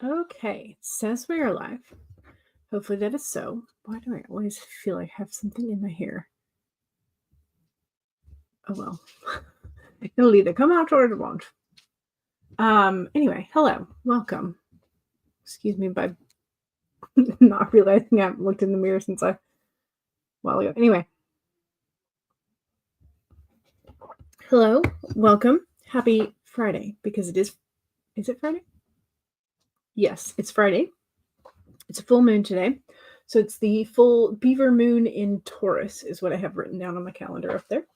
Okay, it says we are live. Hopefully that is so. Why do I always feel like I have something in my hair? Oh well. It'll either come out or it won't. Anyway, hello. Welcome. Excuse me by not realizing I haven't looked in the mirror since a while ago. Anyway. Hello, welcome. Happy Friday, because it is it Friday? Yes, it's Friday. It's a full moon today. So it's the full beaver moon in Taurus is what I have written down on my calendar up there.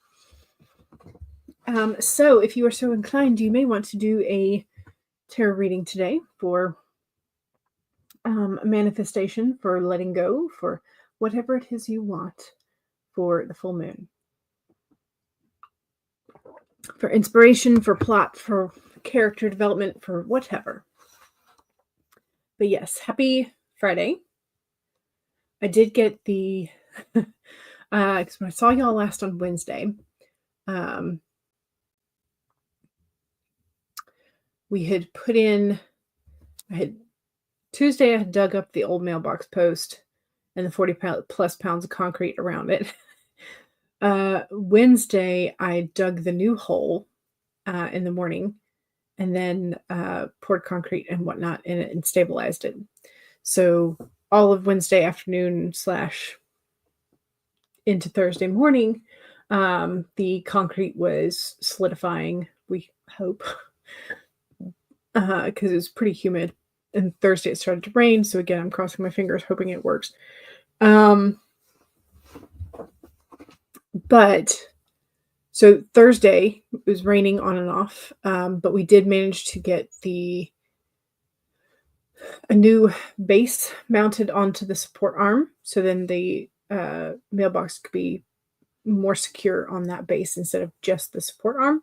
So if you are so inclined, you may want to do a tarot reading today for manifestation, for letting go, for whatever it is you want for the full moon. For inspiration, for plot, for character development, for whatever. But yes, happy Friday. I did get the, because when I saw y'all last on Wednesday, we had put in, Tuesday I had dug up the old mailbox post and the 40 plus pounds of concrete around it. Wednesday I dug the new hole in the morning and then poured concrete and whatnot in it and stabilized it. So all of Wednesday afternoon / into Thursday morning, the concrete was solidifying, we hope, because it was pretty humid. And Thursday it started to rain. So again, I'm crossing my fingers, hoping it works. But so Thursday it was raining on and off, but we did manage to get a new base mounted onto the support arm. So then the mailbox could be more secure on that base instead of just the support arm.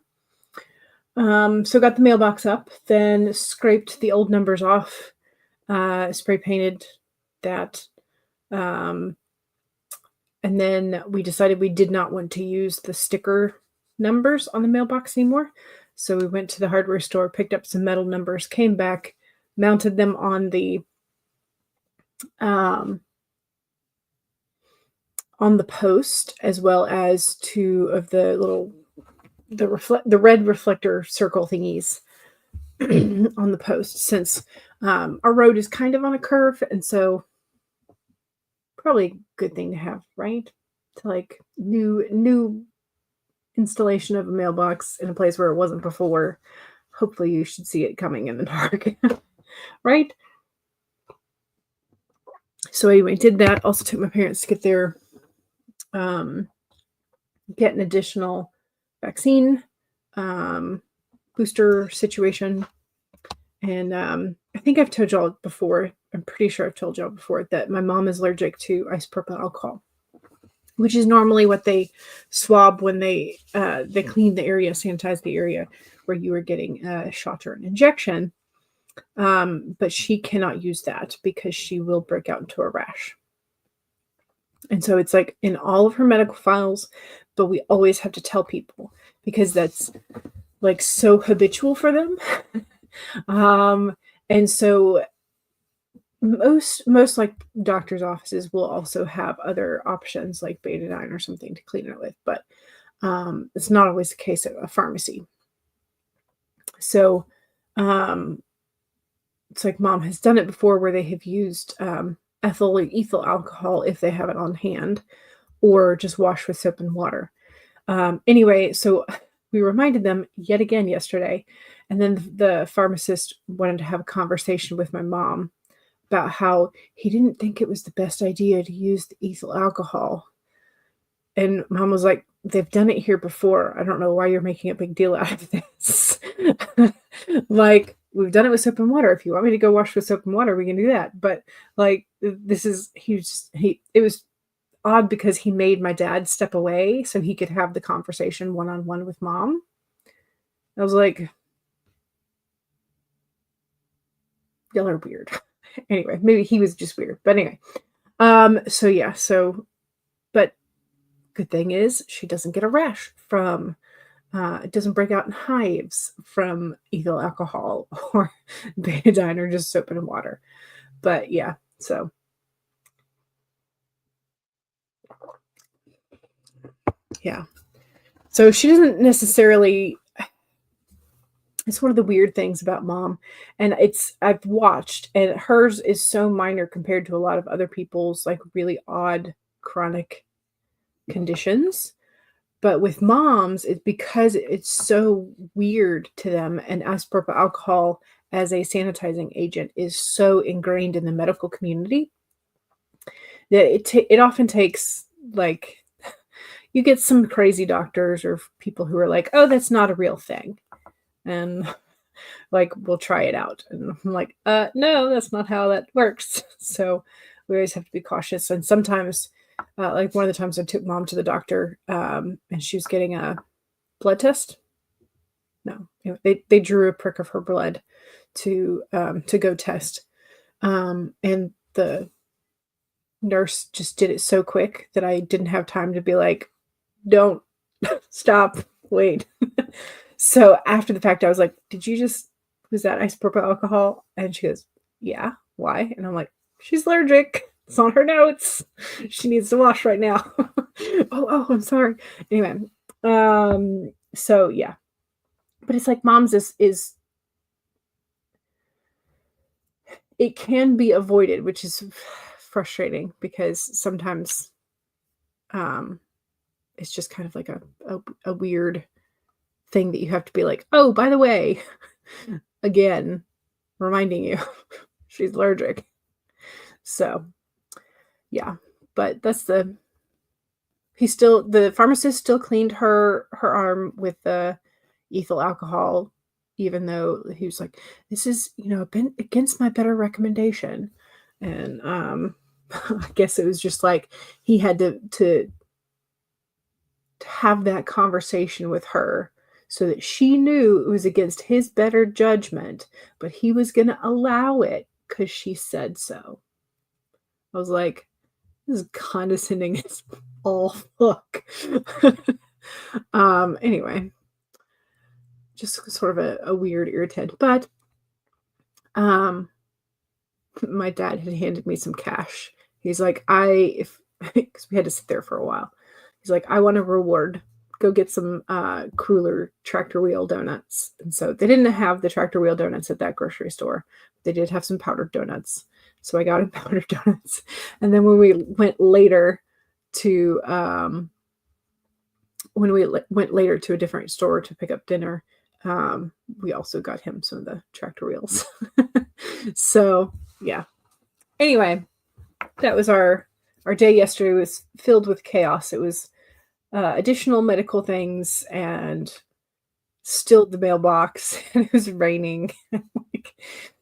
So got the mailbox up, then scraped the old numbers off, spray painted that. And then we decided we did not want to use the sticker numbers on the mailbox anymore. So we went to the hardware store, picked up some metal numbers, came back, mounted them on the post, as well as two of the the red reflector circle thingies on the post, since our road is kind of on a curve, and so probably a good thing to have, right? To like new installation of a mailbox in a place where it wasn't before. Hopefully you should see it coming in the dark. Right? So anyway, did that. Also took my parents to get their get an additional vaccine booster situation. And I think I've told y'all before, I'm pretty sure I've told y'all before, that my mom is allergic to isopropyl alcohol, which is normally what they swab when they clean the area, sanitize the area where you are getting a shot or an injection. But she cannot use that because she will break out into a rash. And so it's like in all of her medical files, but we always have to tell people because that's like so habitual for them. And so most like doctor's offices will also have other options like betadine or something to clean it with, but it's not always the case at a pharmacy. So it's like mom has done it before where they have used ethyl or ethyl alcohol if they have it on hand, or just wash with soap and water. Anyway, so we reminded them yet again yesterday, and then the pharmacist wanted to have a conversation with my mom about how he didn't think it was the best idea to use the ethyl alcohol. And mom was like, they've done it here before. I don't know why you're making a big deal out of this. Like, we've done it with soap and water. If you want me to go wash with soap and water, we can do that. But like, it was odd because he made my dad step away so he could have the conversation one-on-one with mom. I was like, y'all are weird. Anyway, maybe he was just weird. But anyway, but good thing is she doesn't get a rash from It doesn't break out in hives from ethyl alcohol or betadine or just soap and water. But yeah, so yeah. So she doesn't necessarily, it's one of the weird things about mom. And I've watched, and hers is so minor compared to a lot of other people's like really odd chronic conditions. But with moms, it's because it's so weird to them, and isopropyl alcohol as a sanitizing agent is so ingrained in the medical community that it often takes, like, you get some crazy doctors or people who are like, "Oh, that's not a real thing," and like, we'll try it out, and I'm like, no, that's not how that works." So we always have to be cautious, and sometimes. Like one of the times I took mom to the doctor, and she was getting a blood test. No, they drew a prick of her blood to go test, and the nurse just did it so quick that I didn't have time to be like, "Don't stop, wait." So after the fact, I was like, was that isopropyl alcohol?" And she goes, "Yeah, why?" And I'm like, "She's allergic. It's on her notes. She needs to wash right now." Oh, I'm sorry. Anyway, so yeah, but it's like mom's is it can be avoided, which is frustrating because sometimes, um, it's just kind of like a weird thing that you have to be like, "Oh, by the way," again, reminding you she's allergic. So yeah, but the pharmacist still cleaned her arm with the ethyl alcohol, even though he was like, "This is, been against my better recommendation." And I guess it was just like he had to have that conversation with her so that she knew it was against his better judgment, but he was going to allow it because she said so. I was like, this is condescending as all fuck. Anyway, just sort of a weird irritant. But my dad had handed me some cash. He's like, because we had to sit there for a while. He's like, "I want a reward. Go get some Cruller tractor wheel donuts." And so they didn't have the tractor wheel donuts at that grocery store. They did have some powdered donuts. So I got him powdered donuts. And then when we went later to a different store to pick up dinner, we also got him some of the tractor wheels. So yeah. Anyway, that was our day yesterday. Was filled with chaos. It was additional medical things and still the mailbox, and it was raining.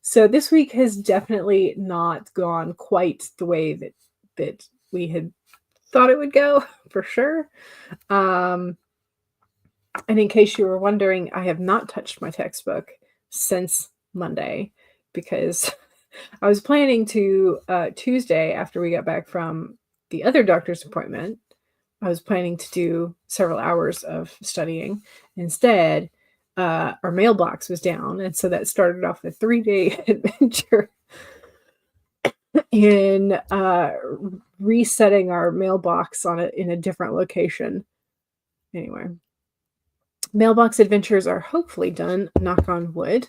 So this week has definitely not gone quite the way that we had thought it would go, for sure. And in case you were wondering, I have not touched my textbook since Monday because I was planning to, Tuesday, after we got back from the other doctor's appointment, I was planning to do several hours of studying. Instead, our mailbox was down, and so that started off a 3-day adventure in resetting our mailbox in a different location. Anyway, mailbox adventures are hopefully done, knock on wood.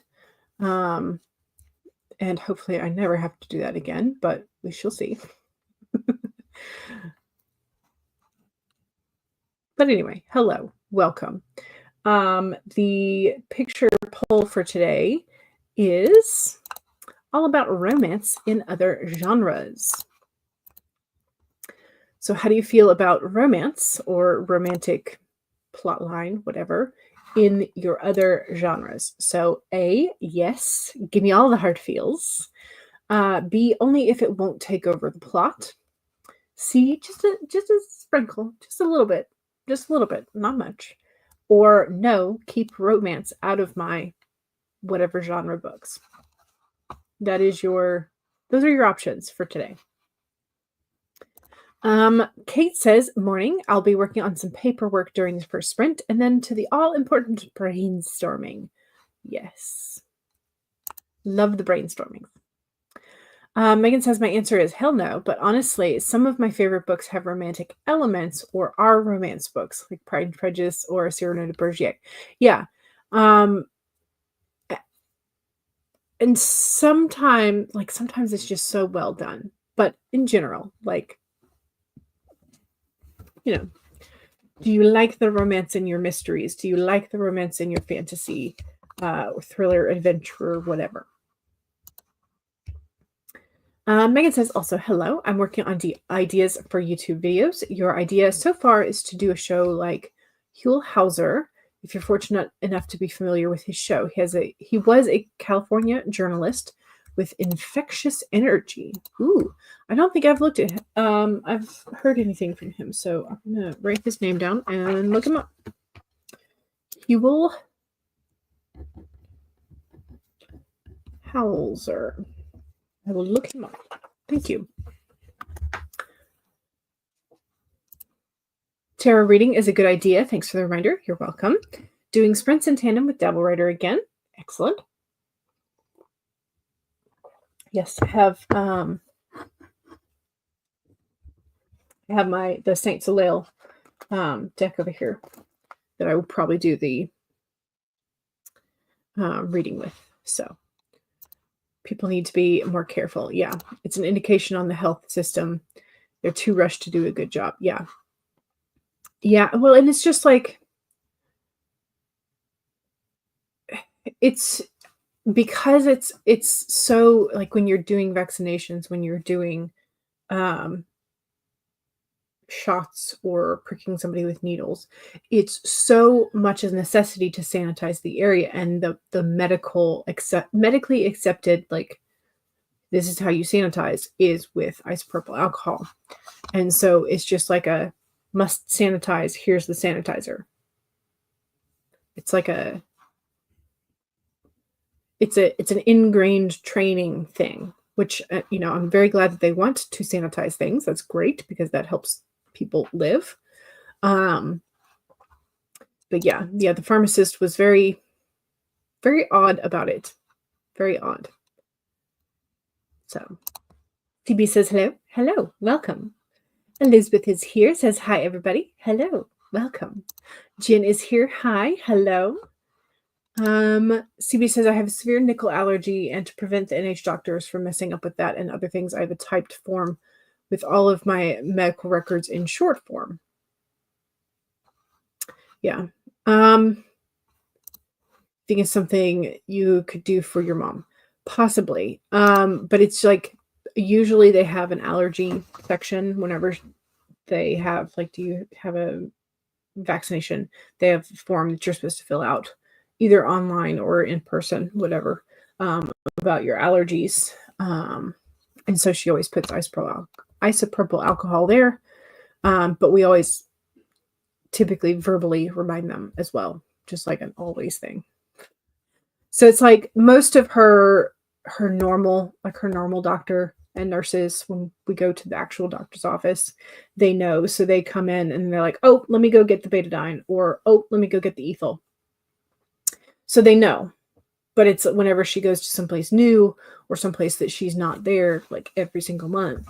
And hopefully I never have to do that again, but we shall see. But anyway, hello, welcome. The picture poll for today is all about romance in other genres. So how do you feel about romance or romantic plotline, whatever, in your other genres? So A, yes, give me all the hard feels. B, only if it won't take over the plot. C, just a sprinkle, just a little bit, not much. Or no, keep romance out of my whatever genre books. Those are your options for today. Kate says, morning. I'll be working on some paperwork during the first sprint and then to the all important brainstorming. Yes. Love the brainstorming. Megan says, my answer is hell no, but honestly, some of my favorite books have romantic elements or are romance books, like Pride and Prejudice or Cyrano de Bergerac. Yeah. And sometimes it's just so well done. But in general, do you like the romance in your mysteries? Do you like the romance in your fantasy, thriller, adventure, whatever? Megan says also, hello, I'm working on ideas for YouTube videos. Your idea so far is to do a show like Huell Hauser, if you're fortunate enough to be familiar with his show. He was a California journalist with infectious energy. Ooh, I don't think I've looked at him. I've heard anything from him, so I'm going to write his name down and look him up. Huell Hauser. I will look him up. Thank you. Tarot reading is a good idea. Thanks for the reminder. You're welcome. Doing sprints in tandem with Dawdling Writer again. Excellent. Yes, I have the Saint Soleil deck over here that I will probably do the reading with. So people need to be more careful. Yeah, it's an indication on the health system. They're too rushed to do a good job. Yeah. Yeah, well, and it's just like, it's because it's so, like, when you're doing vaccinations, when you're doing shots or pricking somebody with needles, it's so much a necessity to sanitize the area, and the medically accepted, like, this is how you sanitize is with isopropyl alcohol. And so it's just like a must sanitize, here's the sanitizer. It's like it's an ingrained training thing, which I'm very glad that they want to sanitize things. That's great because that helps people live. But yeah, the pharmacist was very, very odd about it. Very odd. So TB says hello, welcome. Elizabeth is here, says hi everybody. Hello, welcome. Jen is here. Hi, hello. CB says, I have a severe nickel allergy, and to prevent the NH doctors from messing up with that and other things, I have a typed form with all of my medical records in short form. Yeah. I think it's something you could do for your mom. Possibly. But it's like, usually they have an allergy section whenever they have, like, do you have a vaccination? They have a form that you're supposed to fill out, either online or in person, whatever, about your allergies. And so she always puts isopropyl alcohol there. But we always typically verbally remind them as well, just like an always thing. So it's like most of her normal doctor and nurses, when we go to the actual doctor's office, they know. So they come in and they're like, oh, let me go get the betadine, or, oh, let me go get the ethyl. So they know. But it's whenever she goes to someplace new or someplace that she's not there, like every single month,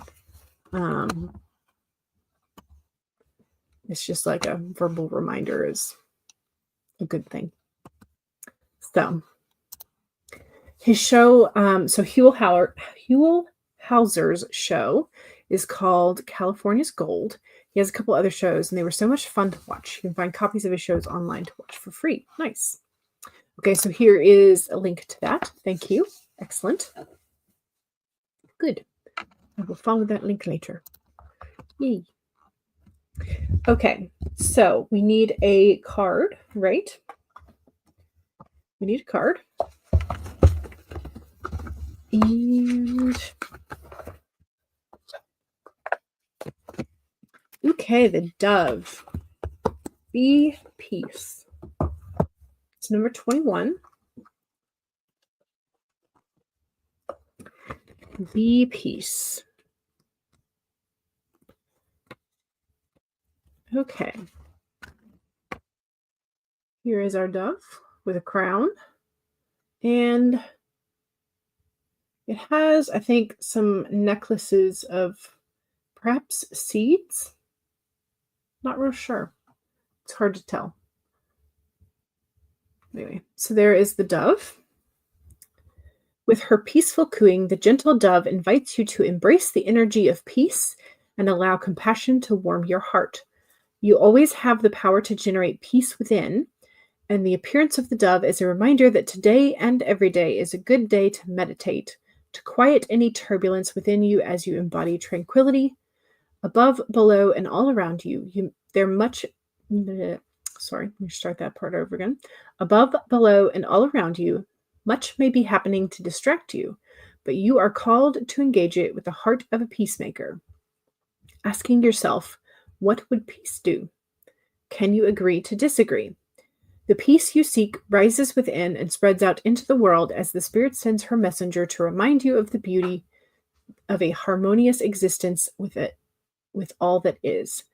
it's just like a verbal reminder is a good thing. So his show, so Huell Hauser's show is called California's Gold. He has a couple other shows, and they were so much fun to watch. You can find copies of his shows online to watch for free. Nice. Okay, so here is a link to that. Thank you. Excellent. Good. I will follow that link later. Yay. Okay, so we need a card, right? We need a card. And okay, the Dove. Be Peace. It's number 21. Be Peace. Okay. Here is our dove with a crown. And it has, I think, some necklaces of perhaps seeds. Not real sure. It's hard to tell. Anyway, so there is the dove. With her peaceful cooing, the gentle dove invites you to embrace the energy of peace and allow compassion to warm your heart. You always have the power to generate peace within, and the appearance of the dove is a reminder that today and every day is a good day to meditate, to quiet any turbulence within you as you embody tranquility. Above, below, and all around you, they're much. Sorry, let me start that part over again. Above, below, and all around you, much may be happening to distract you, but you are called to engage it with the heart of a peacemaker, asking yourself, what would peace do? Can you agree to disagree? The peace you seek rises within and spreads out into the world as the Spirit sends her messenger to remind you of the beauty of a harmonious existence with all that is.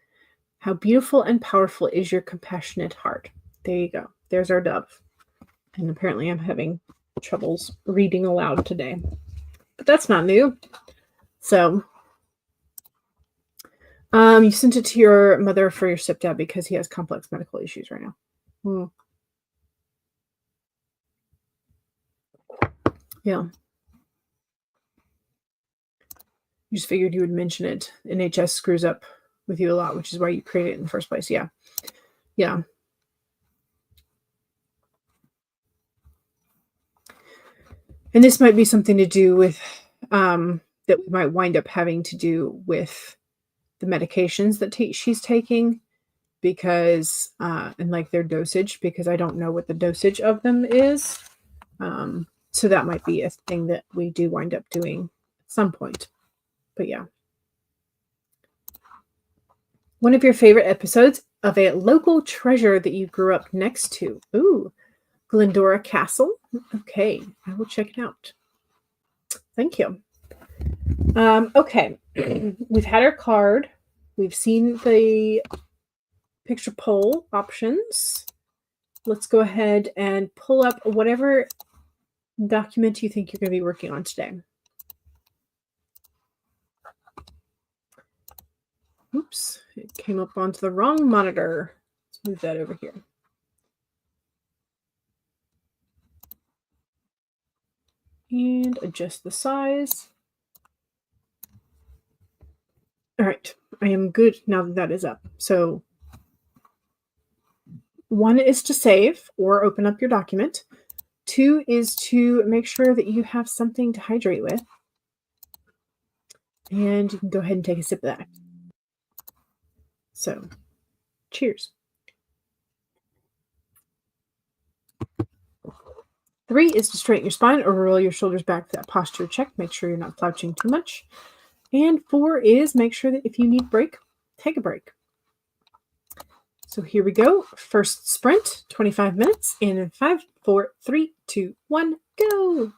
How beautiful and powerful is your compassionate heart. There you go. There's our dove. And apparently I'm having troubles reading aloud today. But that's not new. So, you sent it to your mother for your stepdad because he has complex medical issues right now. Yeah. You just figured you would mention it. NHS screws up with you a lot, which is why you created it in the first place. Yeah. Yeah. And this might be something to do with that we might wind up having to do with the medications that she's taking, because and like their dosage, because I don't know what the dosage of them is. So that might be a thing that we do wind up doing at some point. But yeah. One of your favorite episodes of a local treasure that you grew up next to. Ooh, Glendora Castle. Okay, I will check it out. Thank you. Okay, we've had our card. We've seen the picture poll options. Let's go ahead and pull up whatever document you think you're going to be working on today. Oops, it came up onto the wrong monitor. Let's move that over here. And adjust the size. All right, I am good now that is up. So 1 is to save or open up your document. 2 is to make sure that you have something to hydrate with. And you can go ahead and take a sip of that. So, cheers. 3 is to straighten your spine or roll your shoulders back for that posture check. Make sure you're not slouching too much. And 4 is make sure that if you need a break, take a break. So here we go. First sprint, 25 minutes. And in 5, 4, 3, 2, 1, go.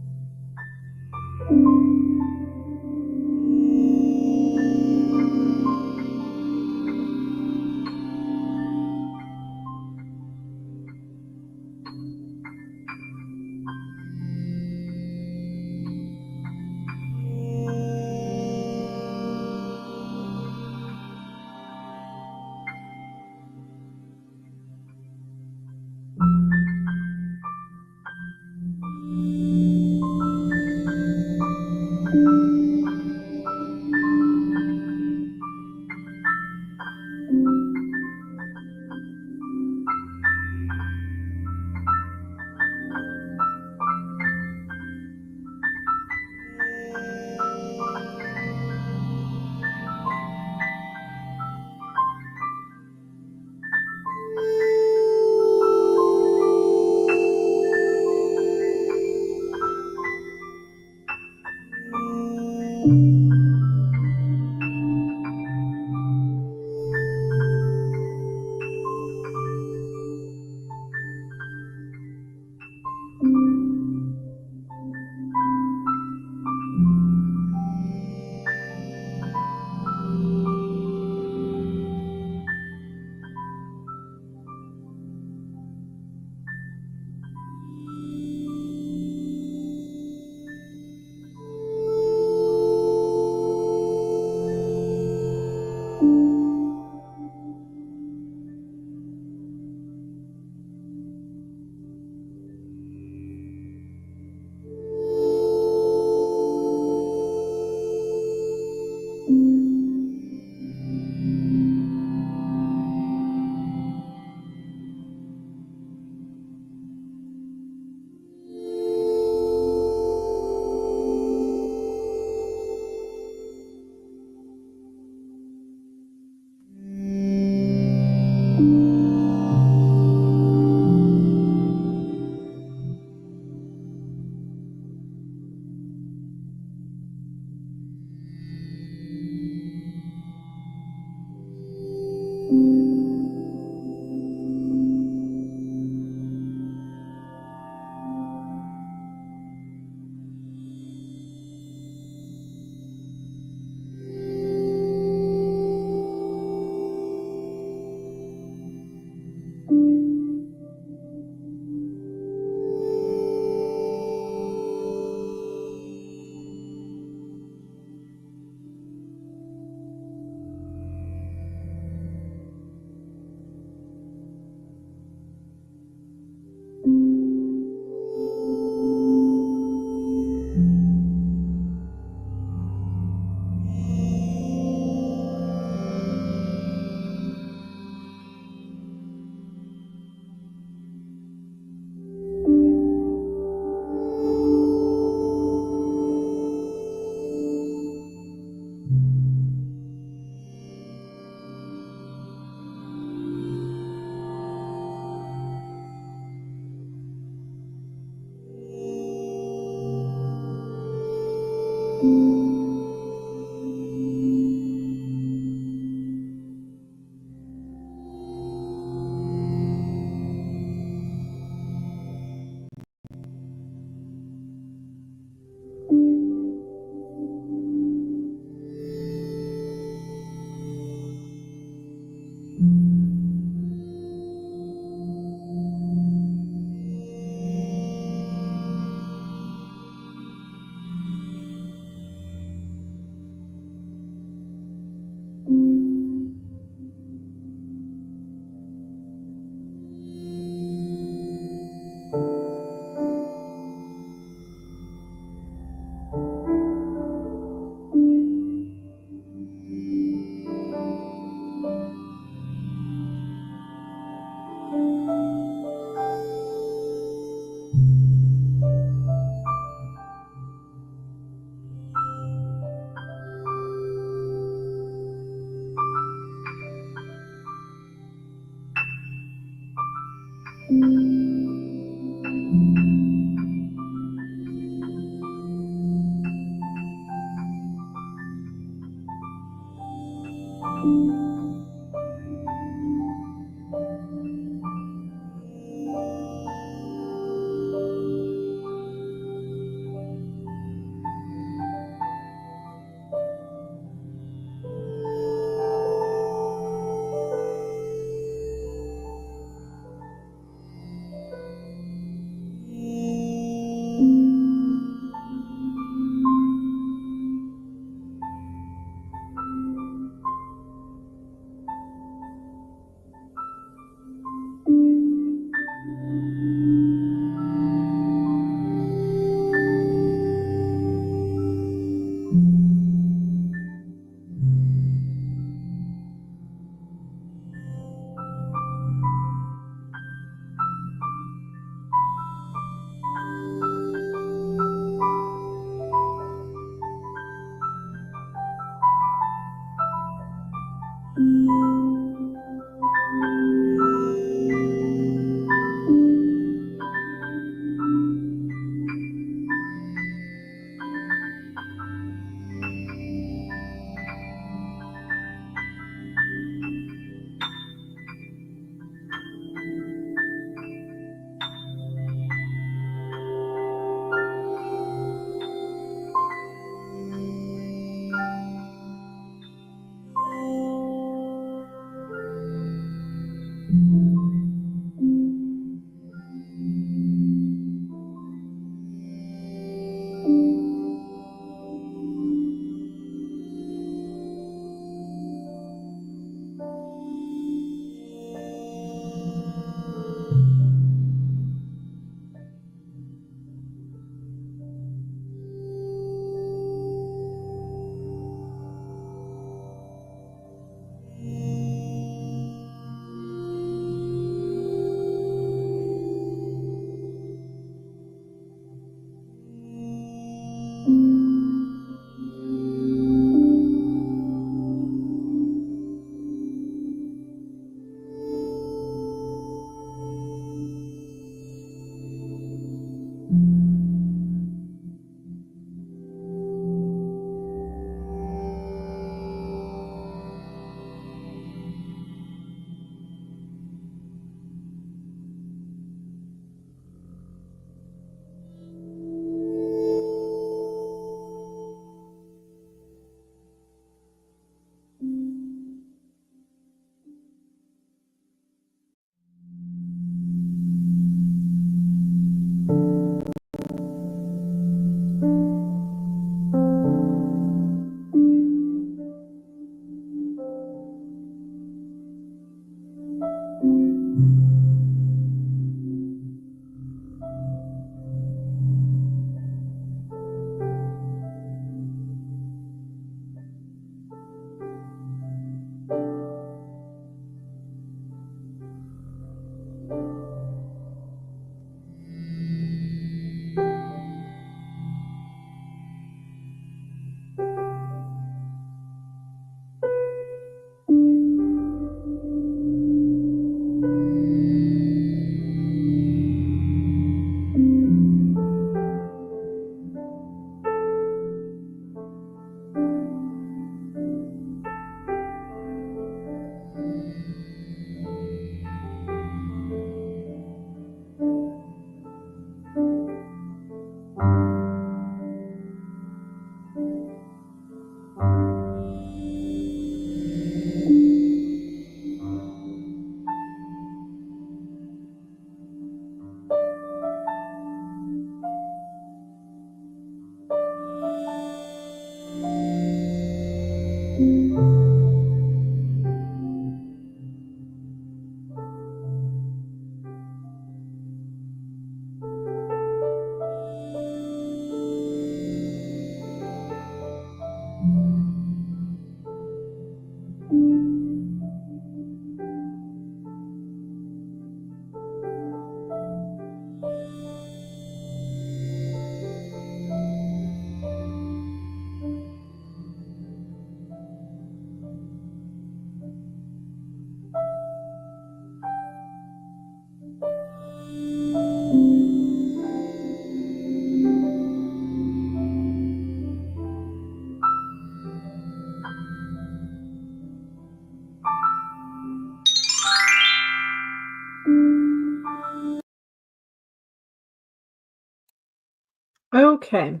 Okay.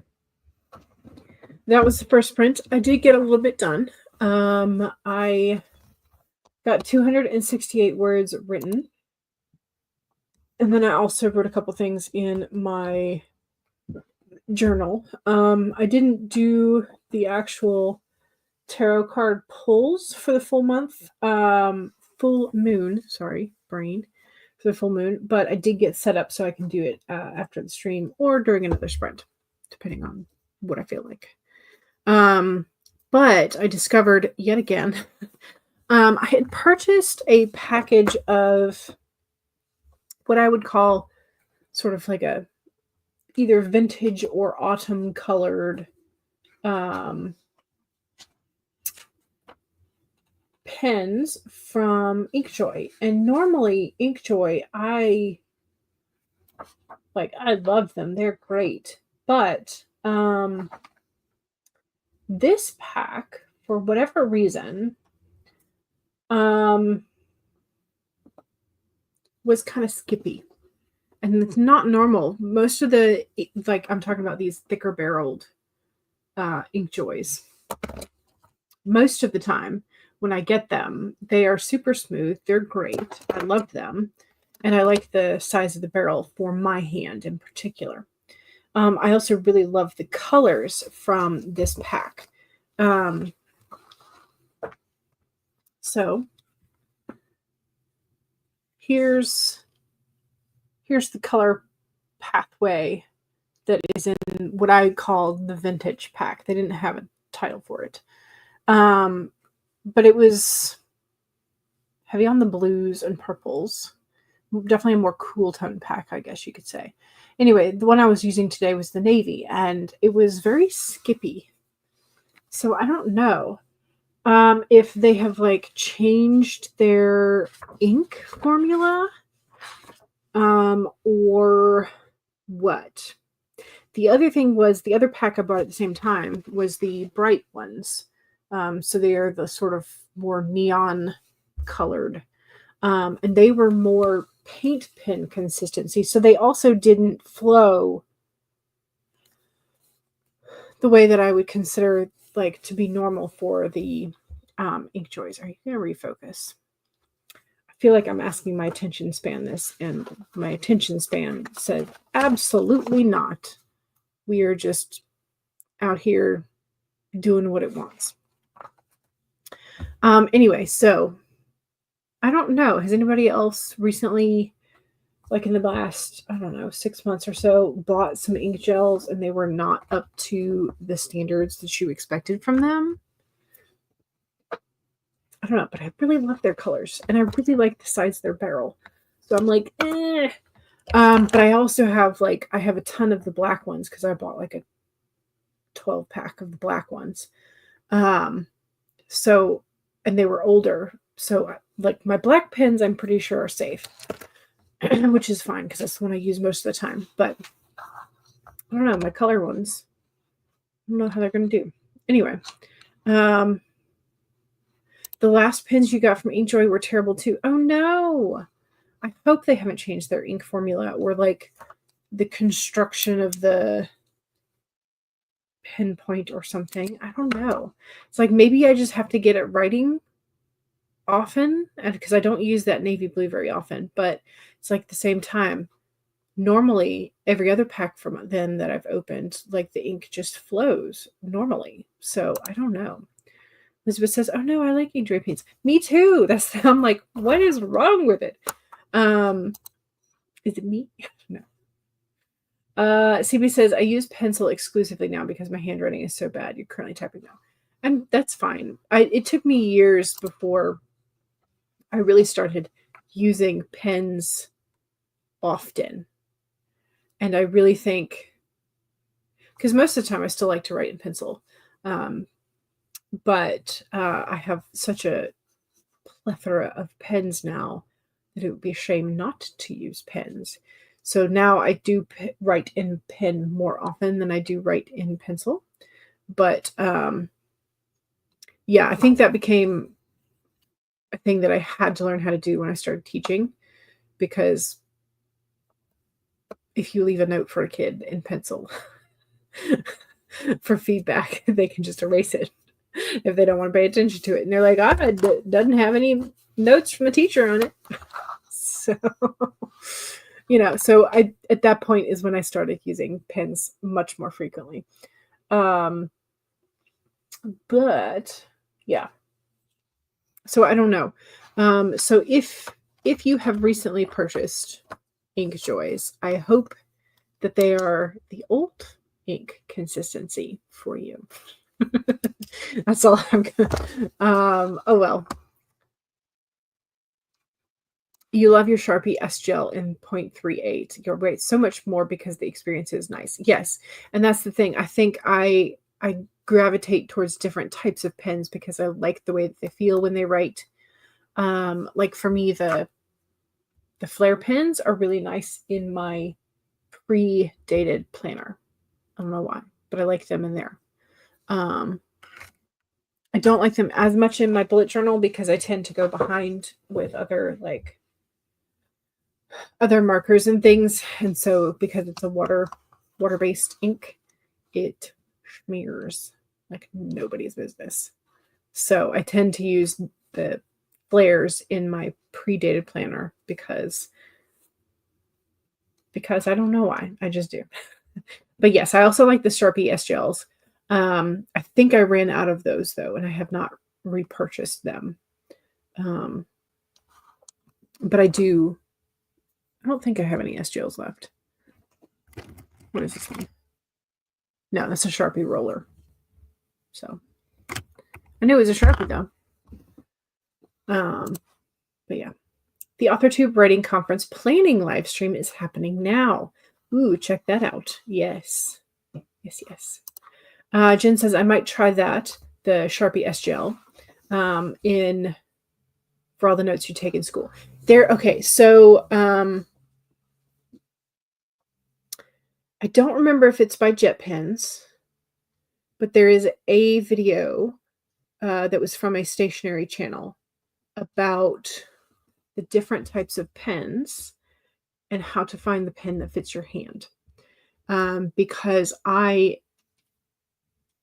That was the first print. I did get a little bit done. I got 268 words written. And then I also wrote a couple things in my journal. I didn't do the actual tarot card pulls for the full month. Full moon, sorry, brain, for the full moon. But I did get set up so I can do it after the stream or during another sprint, depending on what I feel like. But I discovered yet again, I had purchased a package of what I would call sort of like a either vintage or autumn colored pens from Inkjoy. And normally Inkjoy, I love them. They're great. But this pack, for whatever reason, was kind of skippy. And it's not normal. Most of the, I'm talking about these thicker barreled Inkjoys. Most of the time when I get them, they are super smooth. They're great. I love them. And I like the size of the barrel for my hand in particular. I also really love the colors from this pack. So here's the color pathway that is in what I call the vintage pack. They didn't have a title for it. But it was heavy on the blues and purples. Definitely a more cool tone pack, I guess you could say. Anyway, the one I was using today was the navy, and it was very skippy. So I don't know if they have changed their ink formula or what. The other thing was the other pack I bought at the same time was the bright ones. So they are the sort of more neon colored. And they were more paint pen consistency. So they also didn't flow the way that I would consider to be normal for the Inkjoys. Are you going to refocus? I feel like I'm asking my attention span this, and my attention span said, absolutely not. We are just out here doing what it wants. Anyway, so I don't know. Has anybody else recently, in the last, 6 months or so, bought some ink gels and they were not up to the standards that you expected from them? I don't know, but I really love their colors and I really like the size of their barrel. So I'm like, eh. But I also have I have a ton of the black ones because I bought like a 12 pack of the black ones. So, and they were older. So like my black pens, I'm pretty sure are safe, which is fine because that's the one I use most of the time. But I don't know, my color ones, I don't know how they're going to do. Anyway, the last pens you got from Inkjoy were terrible too. Oh no. I hope they haven't changed their ink formula or like the construction of the pinpoint or something. I don't know. It's like maybe I just have to get it writing often, and because I don't use that navy blue very often, but it's like at the same time, normally every other pack from then that I've opened, like the ink just flows normally. So I don't know. Elizabeth says, "Oh no, I like Inkjoy paints." Me too. I'm like, what is wrong with it? Is it me? No. CB says, I use pencil exclusively now because my handwriting is so bad. You're currently typing now. And that's fine. It took me years before I really started using pens often. And I really think, because most of the time I still like to write in pencil. But I have such a plethora of pens now that it would be a shame not to use pens. So now I do write in pen more often than I do write in pencil. But yeah, I think that became a thing that I had to learn how to do when I started teaching, because if you leave a note for a kid in pencil for feedback, they can just erase it if they don't want to pay attention to it. And they're like, it doesn't have any notes from the teacher on it. So, so at that point is when I started using pens much more frequently. But yeah. So I don't know. So if you have recently purchased Inkjoys, I hope that they are the old ink consistency for you. That's all I'm gonna. Oh well. You love your Sharpie S Gel in 0.38. You're right, so much more because the experience is nice. Yes, and that's the thing. I think I gravitate towards different types of pens because I like the way that they feel when they write. Like for me, the flare pens are really nice in my pre-dated planner. I don't know why, but I like them in there. I don't like them as much in my bullet journal because I tend to go behind with other markers and things, and so because it's a water-based ink, it smears like nobody's business. So I tend to use the flares in my pre-dated planner because I don't know why. I just do. But yes, I also like the Sharpie S Gels. I think I ran out of those though, and I have not repurchased them. But I don't think I have any S Gels left. What is this one? No, that's a Sharpie roller. So I knew it was a Sharpie though. But yeah. The authortube writing conference planning live stream is happening now. Ooh, check that out. Yes. Yes. Jen says, I might try that, the Sharpie S Gel, for all the notes you take in school. Okay, so I don't remember if it's by Jet Pens, but there is a video that was from a stationery channel about the different types of pens and how to find the pen that fits your hand. Because I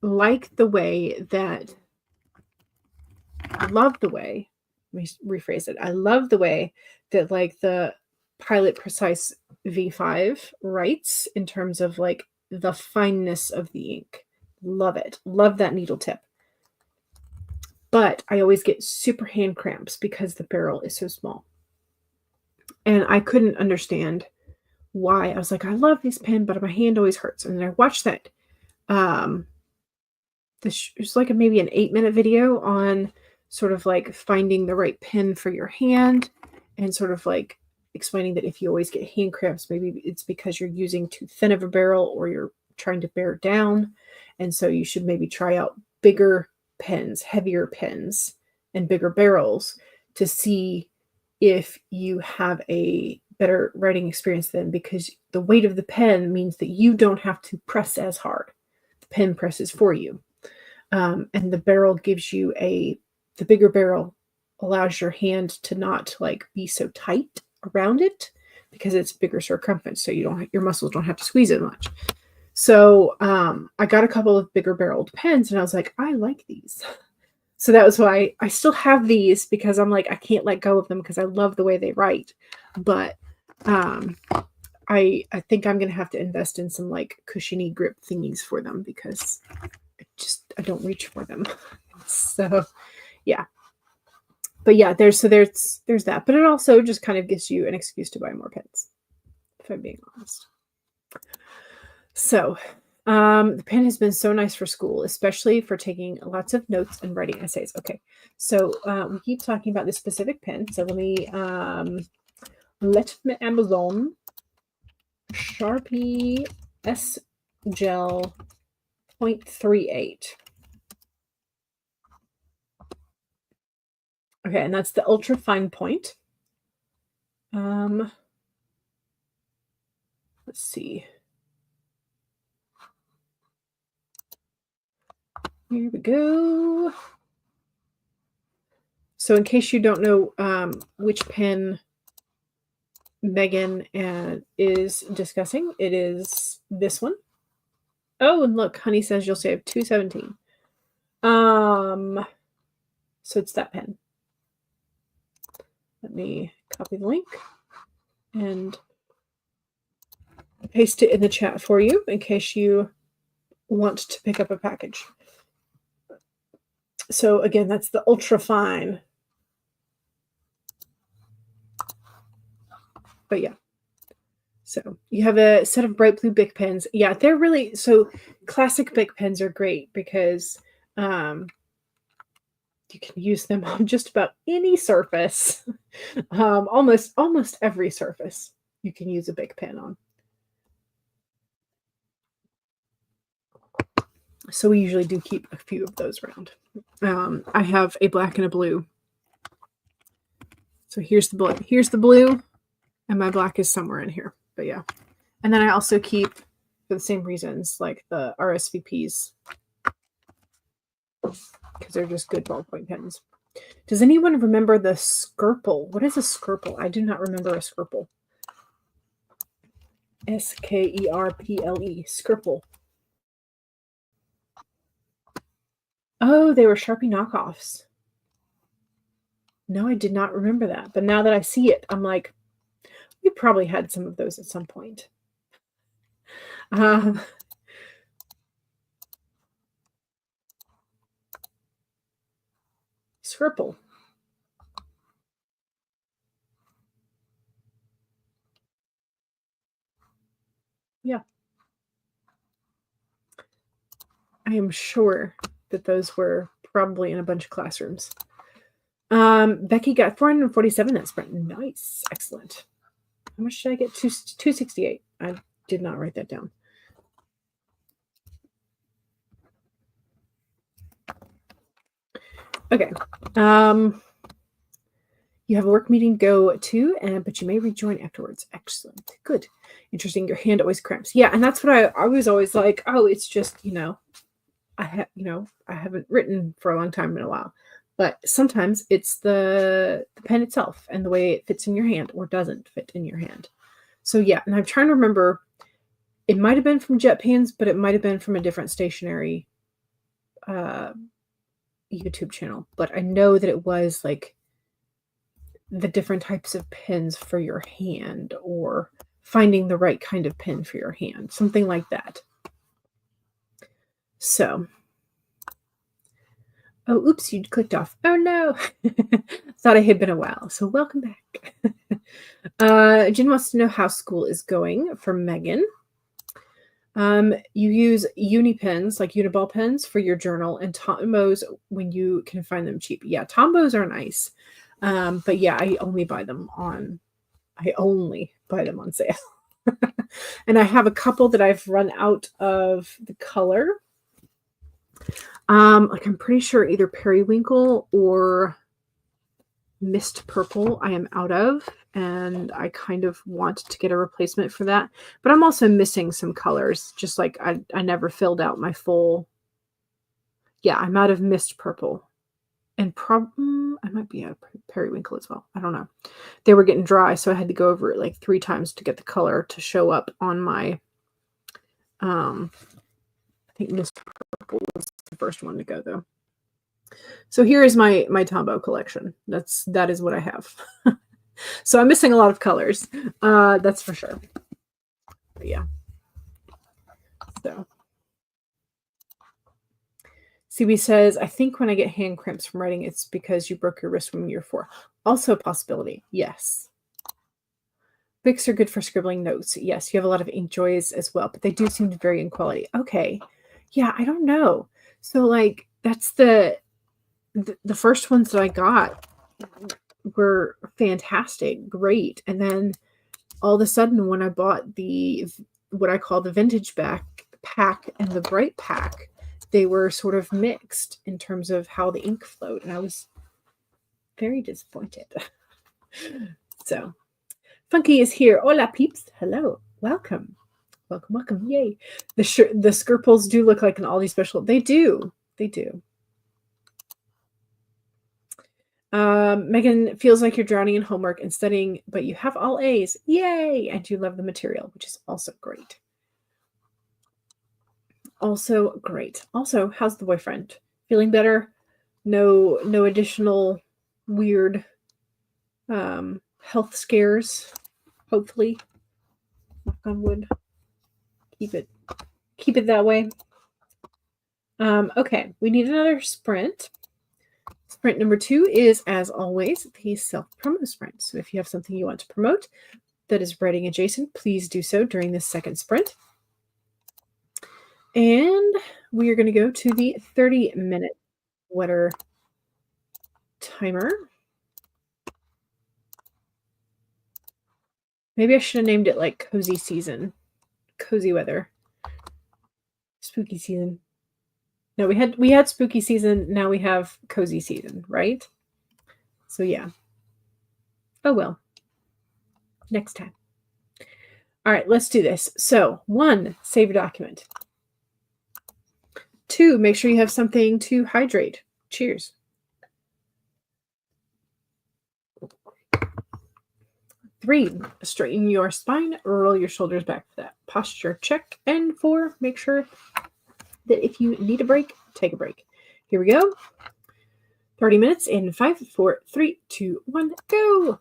like the way that, let me rephrase it. I love the way that like the Pilot Precise V5 writes in terms of like the fineness of the ink. Love it. Love that needle tip. But I always get super hand cramps because the barrel is so small. And I couldn't understand why. I was like, I love this pen, but my hand always hurts. And then I watched that. It's like maybe an 8-minute video on sort of like finding the right pen for your hand and sort of like explaining that if you always get hand cramps, maybe it's because you're using too thin of a barrel or you're trying to bear down. And so you should maybe try out bigger pens, heavier pens, and bigger barrels to see if you have a better writing experience then, because the weight of the pen means that you don't have to press as hard. The pen presses for you. And the barrel gives you the bigger barrel allows your hand to not like be so tight around it because it's bigger circumference. So your muscles don't have to squeeze it much. So I got a couple of bigger barreled pens and I was like, I like these. So that was why I still have these, because I'm like, I can't let go of them because I love the way they write. But I think I'm going to have to invest in some like cushiony grip thingies for them because I don't reach for them. So yeah. But yeah, there's that. But it also just kind of gives you an excuse to buy more pens, if I'm being honest. So the pen has been so nice for school, especially for taking lots of notes and writing essays. Okay, so we keep talking about this specific pen. So let me Amazon Sharpie S Gel 0.38. Okay, and that's the ultra fine point. Let's see. Here we go. So in case you don't know which pen Megan is discussing, it is this one. Oh, and look, Honey says you'll save $2.17. So it's that pen. Let me copy the link and paste it in the chat for you in case you want to pick up a package. So again, that's the ultra fine. But yeah. So you have a set of bright blue Bic pens. Yeah, they're really, so classic Bic pens are great because you can use them on just about any surface. Almost every surface you can use a Bic pen on. So we usually do keep a few of those around. I have a black and a blue. So here's the blue. Here's the blue, and my black is somewhere in here. But yeah. And then I also keep, for the same reasons, like the RSVPs, because they're just good ballpoint pens. Does anyone remember the Skirple? What is a Skirple? I do not remember a Skirple. Skerple. Skirple. Oh, they were Sharpie knockoffs. No, I did not remember that. But now that I see it, I'm like, we probably had some of those at some point. Skirple. Yeah. I am sure that those were probably in a bunch of classrooms. Becky got 447. That's nice. Excellent. How much did I get? 268. I did not write that down. Okay. You have a work meeting to go to, but you may rejoin afterwards. Excellent. Good. Interesting. Your hand always cramps. Yeah, and that's what I was always like, oh, it's just, I haven't written for a long time in a while. But sometimes it's the pen itself and the way it fits in your hand or doesn't fit in your hand. So yeah, and I'm trying to remember, it might have been from Jet Pens, but it might have been from a different stationery YouTube channel. But I know that it was like the different types of pens for your hand or finding the right kind of pen for your hand, something like that. So, oh, oops, you clicked off. Oh no, thought I had been a while. So welcome back. Jen wants to know how school is going for Megan. You use uni pens, like Uniball pens for your journal, and Tombos when you can find them cheap. Yeah, Tombos are nice. But yeah, I only buy them on I only buy them on sale. And I have a couple that I've run out of the color. Like I'm pretty sure either periwinkle or mist purple I am out of, and I kind of want to get a replacement for that. But I'm also missing some colors, just like I never filled out my full. Yeah, I'm out of mist purple. And I might be out of periwinkle as well. I don't know. They were getting dry, so I had to go over it like 3 times to get the color to show up on my I think mist purple was the first one to go though. So here is my Tombow collection. That is what I have. So I'm missing a lot of colors. That's for sure. But yeah. So CB says, I think when I get hand cramps from writing, it's because you broke your wrist when you were 4. Also a possibility. Yes. Bics are good for scribbling notes. Yes, you have a lot of ink joys as well, but they do seem to vary in quality. Okay. Yeah, I don't know. So like that's the first ones that I got were fantastic, great. And then all of a sudden when I bought what I call the vintage pack and the bright pack, they were sort of mixed in terms of how the ink flowed. And I was very disappointed. So Funky is here. Hola peeps. Hello. Welcome. Welcome, welcome. Yay. The Skirples do look like an Aldi special. They do. They do. Megan feels like you're drowning in homework and studying, but you have all A's. Yay! And you love the material, which is also great. Also great. Also, how's the boyfriend? Feeling better? No additional weird health scares. Hopefully. Knock on wood. Keep it that way. Okay, we need another sprint. Sprint number 2 is, as always, the self-promo sprint. So if you have something you want to promote that is writing adjacent, please do so during this second sprint. And we are going to go to the 30-minute weather timer. Maybe I should have named it like cozy season, cozy weather, spooky season. No, we had spooky season. Now we have cozy season, right? So yeah. Oh well. Next time. All right, let's do this. So 1, save your document. 2, make sure you have something to hydrate. Cheers. 3, straighten your spine, roll your shoulders back for that posture check. And 4, make sure that if you need a break, take a break. Here we go. 30 minutes in 5, 4, 3, 2, 1, go.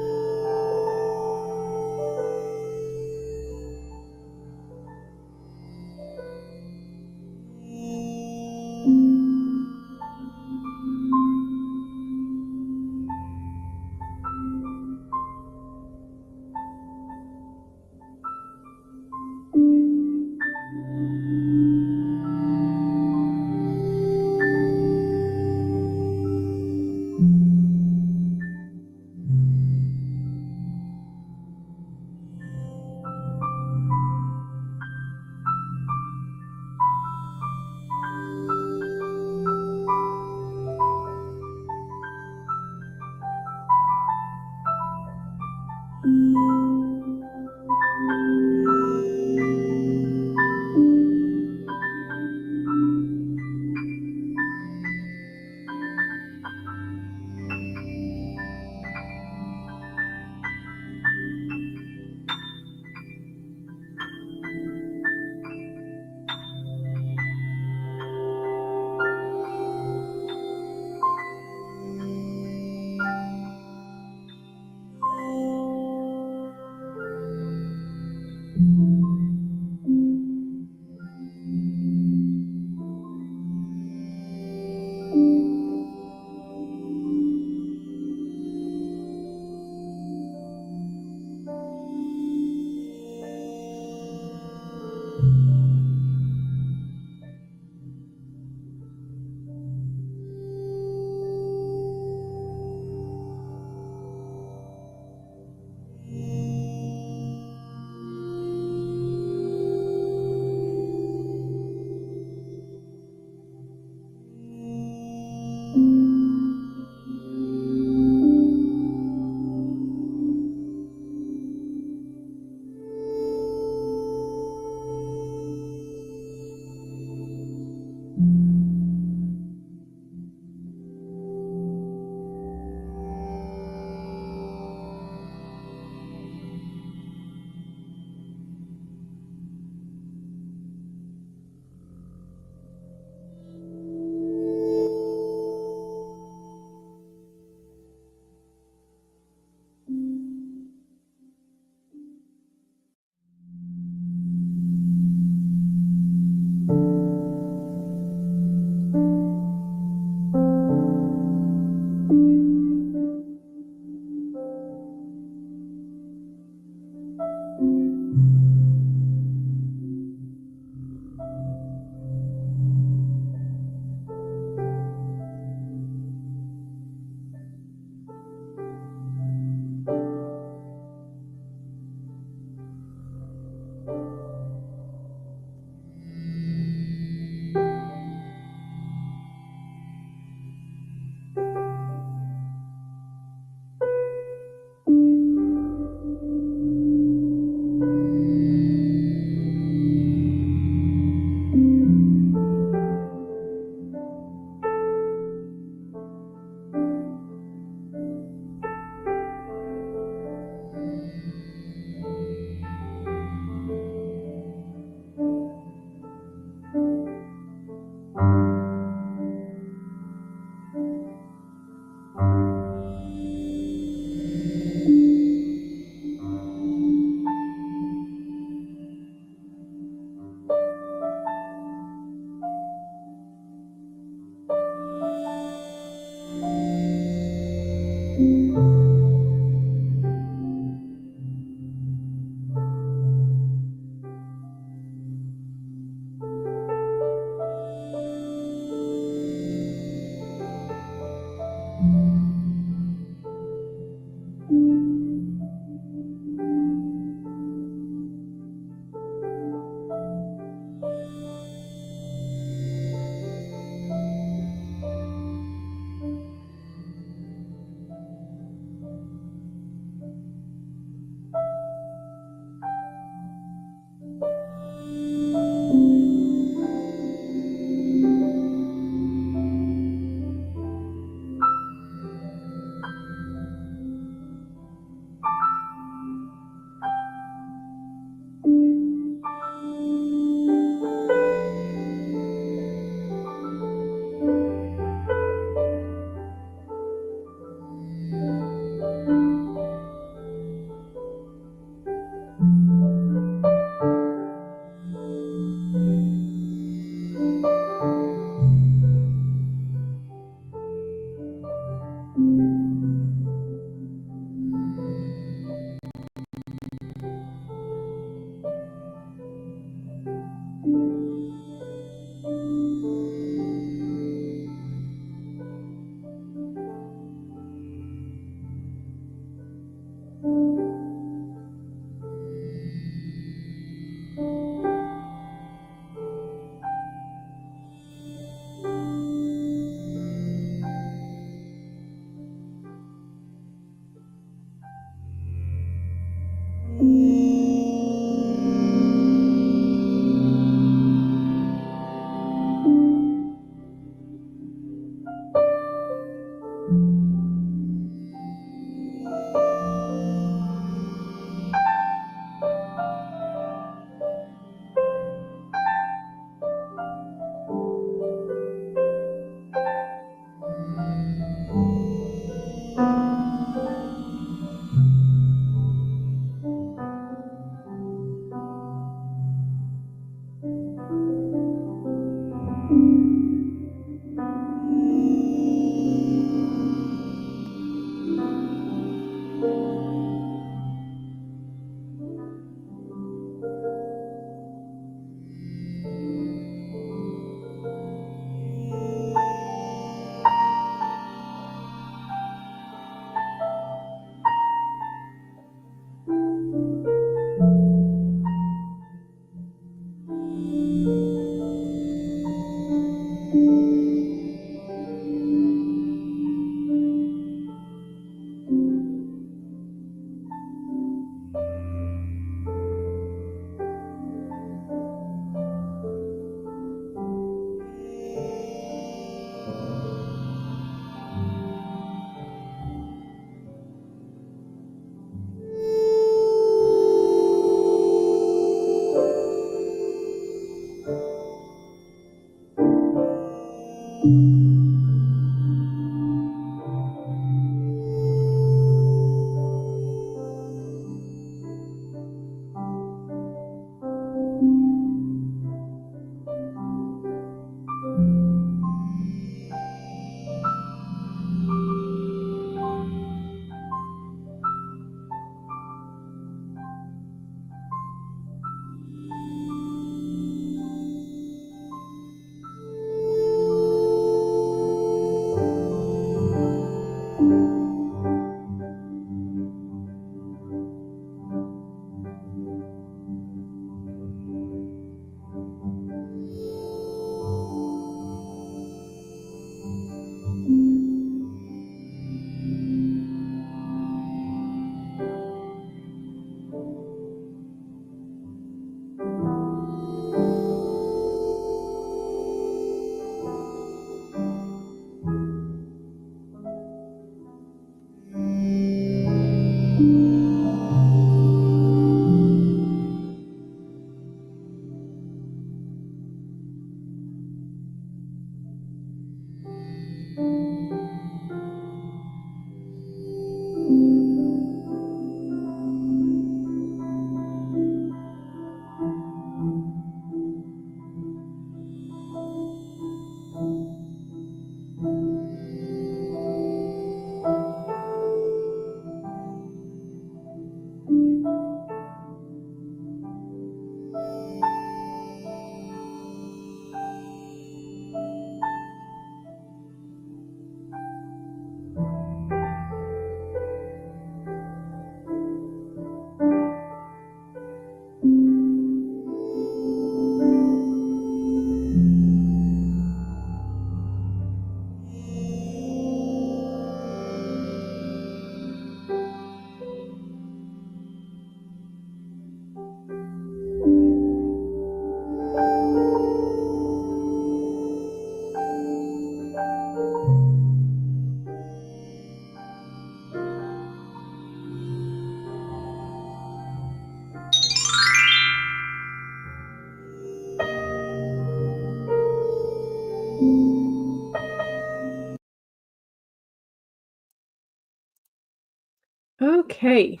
Okay.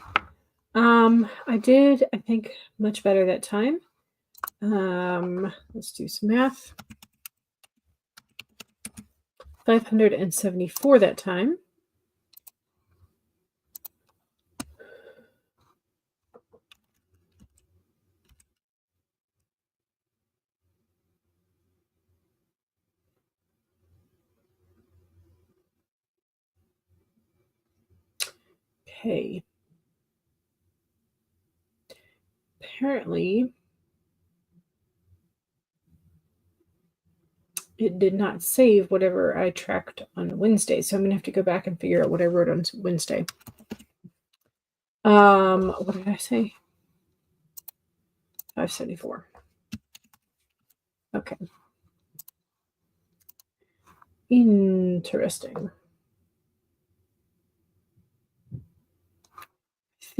I did, I think, much better that time. Let's do some math. 574 that time. Okay. Apparently, it did not save whatever I tracked on Wednesday, so I'm gonna have to go back and figure out what I wrote on Wednesday. What did I say? 574. Okay. Interesting.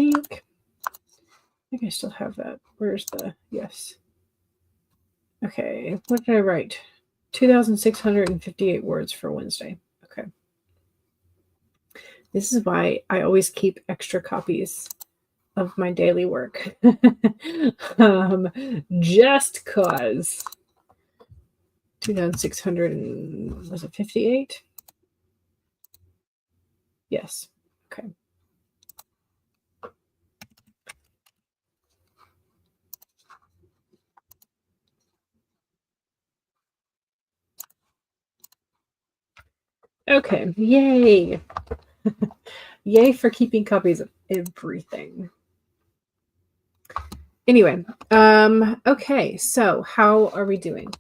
I think I still have that. Where's the yes? Okay, what did I write? 2,658 words for Wednesday. Okay. This is why I always keep extra copies of my daily work. Just cause 2,600 was it 58? Yes. Okay. Okay. Yay. Yay for keeping copies of everything. Anyway, okay, so how are we doing?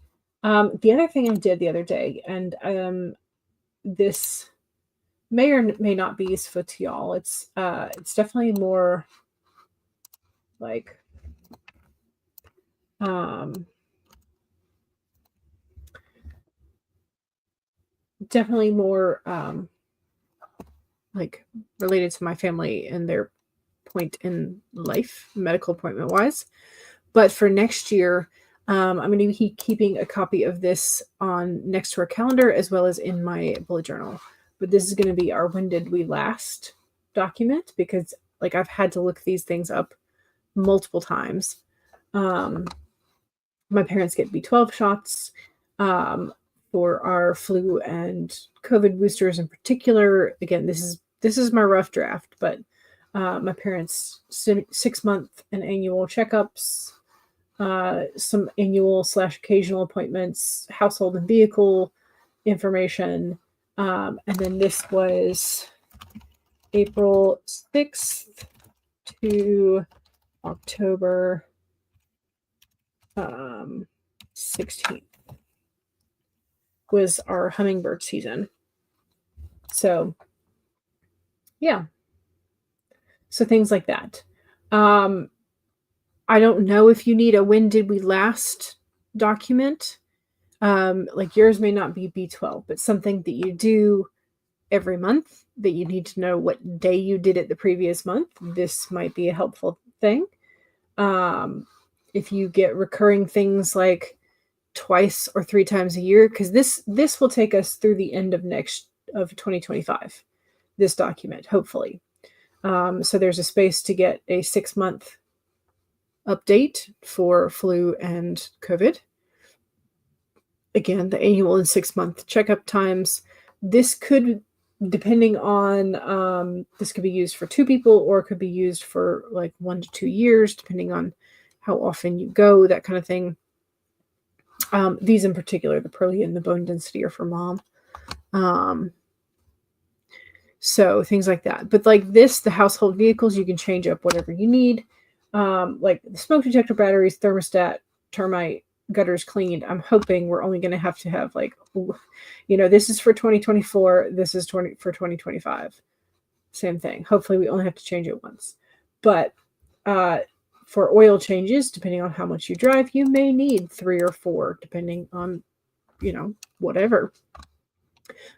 The other thing I did the other day, and this may or may not be useful to y'all. It's definitely more like definitely more like related to my family and their point in life, medical appointment wise. But for next year, I'm going to be keeping a copy of this on next to our calendar as well as in my bullet journal. But this is going to be our When Did We Last document, because like I've had to look these things up multiple times. My parents get B12 shots for our flu and COVID boosters in particular. Again, this is my rough draft, but my parents 6-month and annual checkups, some annual / occasional appointments, household and vehicle information, and then this was April 6th to October 16th was our hummingbird season. So yeah, so things like that. I don't know if you need a When Did We Last document. Like yours may not be B12, but something that you do every month that you need to know what day you did it the previous month. This might be a helpful thing. If you get recurring things like twice or 3 times a year, because this will take us through the end of 2025, this document, hopefully. So there's a space to get a 6-month update for flu and COVID. Again, the annual and 6-month checkup times. This could, depending on, this could be used for 2 people, or it could be used for like 1 to 2 years, depending on how often you go, that kind of thing. These in particular, the Prolia and the bone density, are for mom. So things like that. But like this, the household vehicles, you can change up whatever you need. Like the smoke detector batteries, thermostat, termite, gutters cleaned. I'm hoping we're only going to have like, this is for 2024. This is for 2025. Same thing. Hopefully we only have to change it once. But for oil changes, depending on how much you drive, you may need 3 or 4, depending on, whatever.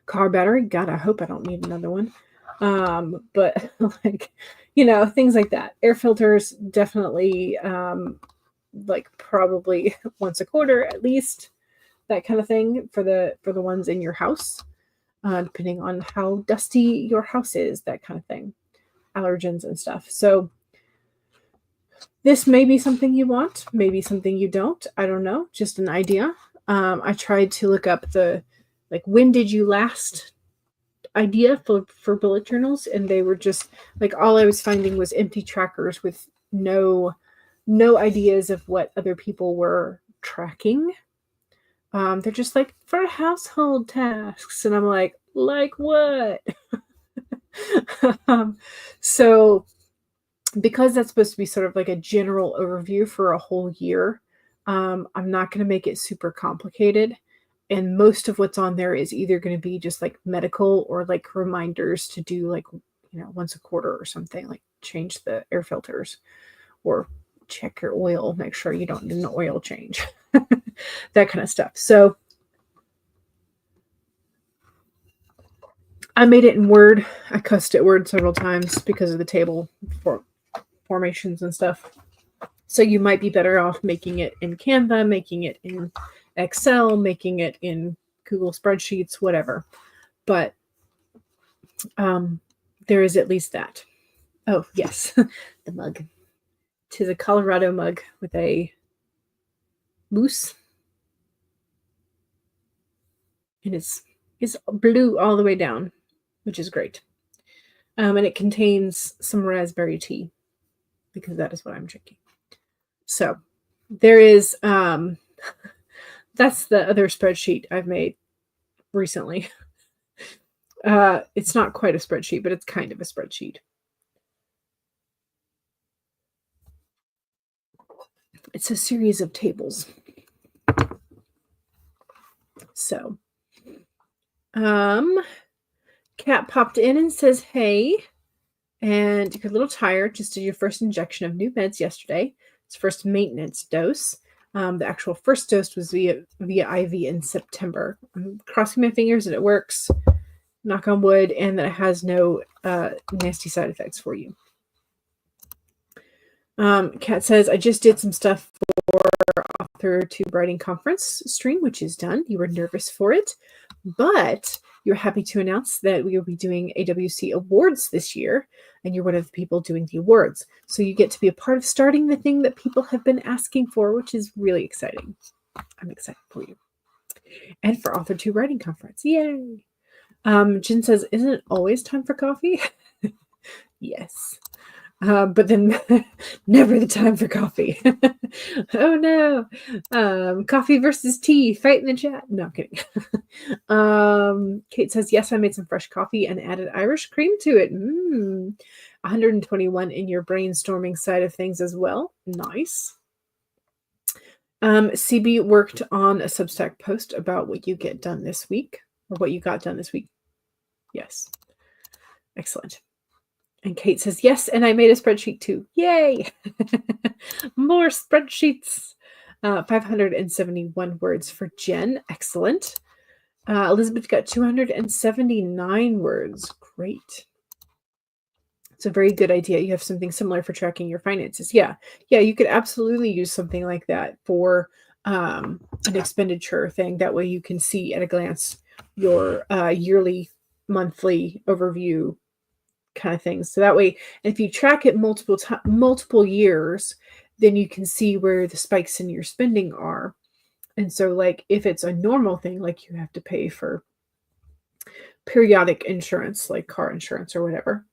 Car battery, God, I hope I don't need another one. But like, things like that. Air filters, definitely, like probably once a quarter at least, that kind of thing for the ones in your house, depending on how dusty your house is, that kind of thing. Allergens and stuff. So this may be something you want, maybe something you don't. I don't know. Just an idea. I tried to look up the when did you last idea for bullet journals, and they were just like, all I was finding was empty trackers with no ideas of what other people were tracking. They're just like, for household tasks, and I'm like what? So because that's supposed to be sort of like a general overview for a whole year, I'm not going to make it super complicated. And most of what's on there is either going to be just like medical or like reminders to do like, once a quarter or something, like change the air filters or check your oil, make sure you don't need an oil change, that kind of stuff. So I made it in Word. I cussed at Word several times because of the table formations and stuff. So you might be better off making it in Canva, making it in Excel, making it in Google spreadsheets, whatever. But there is at least that. Oh, yes, the mug. 'Tis a Colorado mug with a moose. And it's blue all the way down, which is great. And it contains some raspberry tea, because that is what I'm drinking. So there is, that's the other spreadsheet I've made recently. It's not quite a spreadsheet, but it's kind of a spreadsheet. It's a series of tables. So, Kat popped in and says, hey, and you're a little tired. Just did your first injection of new meds yesterday. It's first maintenance dose. The actual first dose was via IV in September. I'm crossing my fingers that it works, knock on wood, and that it has no nasty side effects for you. Kat says, I just did some stuff for authortube writing conference stream, which is done. You were nervous for it, but you're happy to announce that we will be doing AWC Awards this year, and you're one of the people doing the awards. So you get to be a part of starting the thing that people have been asking for, which is really exciting. I'm excited for you. And for authortube writing conference. Yay! Jen says, isn't it always time for coffee? Yes. But then never the time for coffee. Oh no. Coffee versus tea. Fight in the chat. No, I'm kidding. Kate says, yes, I made some fresh coffee and added Irish cream to it. 121 in your brainstorming side of things as well. Nice. CB worked on a Substack post about what you get done this week, or what you got done this week. Yes. Excellent. And Kate says, yes, and I made a spreadsheet too. Yay! More spreadsheets. 571 words for Jen. Excellent. Elizabeth got 279 words. Great. It's a very good idea. You have something similar for tracking your finances. Yeah, you could absolutely use something like that for an expenditure thing. That way you can see at a glance your yearly, monthly overview kind of things. So that way, if you track it multiple years, then you can see where the spikes in your spending are. And so, like, if it's a normal thing, like you have to pay for periodic insurance, like car insurance or whatever,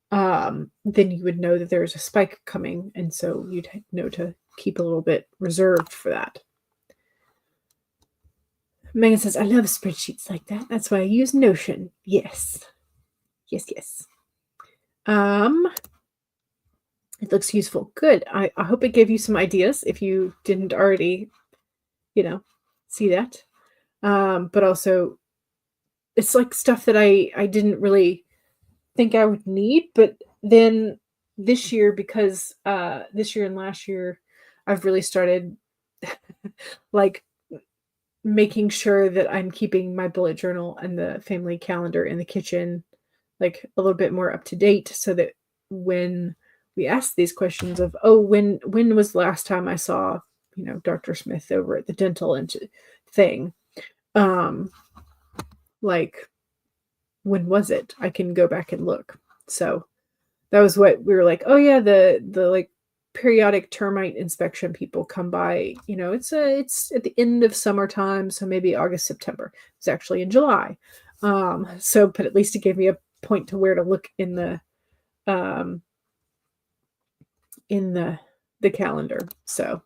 then you would know that there's a spike coming. And so you'd know to keep a little bit reserved for that. Megan says, I love spreadsheets like that. That's why I use Notion. Yes. Yes. It looks useful. Good. I hope it gave you some ideas if you didn't already, see that. But also, it's like stuff that I didn't really think I would need. But then this year, because this year and last year, I've really started like making sure that I'm keeping my bullet journal and the family calendar in the kitchen like a little bit more up to date, so that when we ask these questions of, when was the last time I saw, Dr. Smith over at the dental thing, like, when was it? I can go back and look. So that was what we were like, oh yeah, the like periodic termite inspection people come by, it's at the end of summertime, so maybe August, September. It's actually in July. So, but at least it gave me a point to where to look in the calendar. So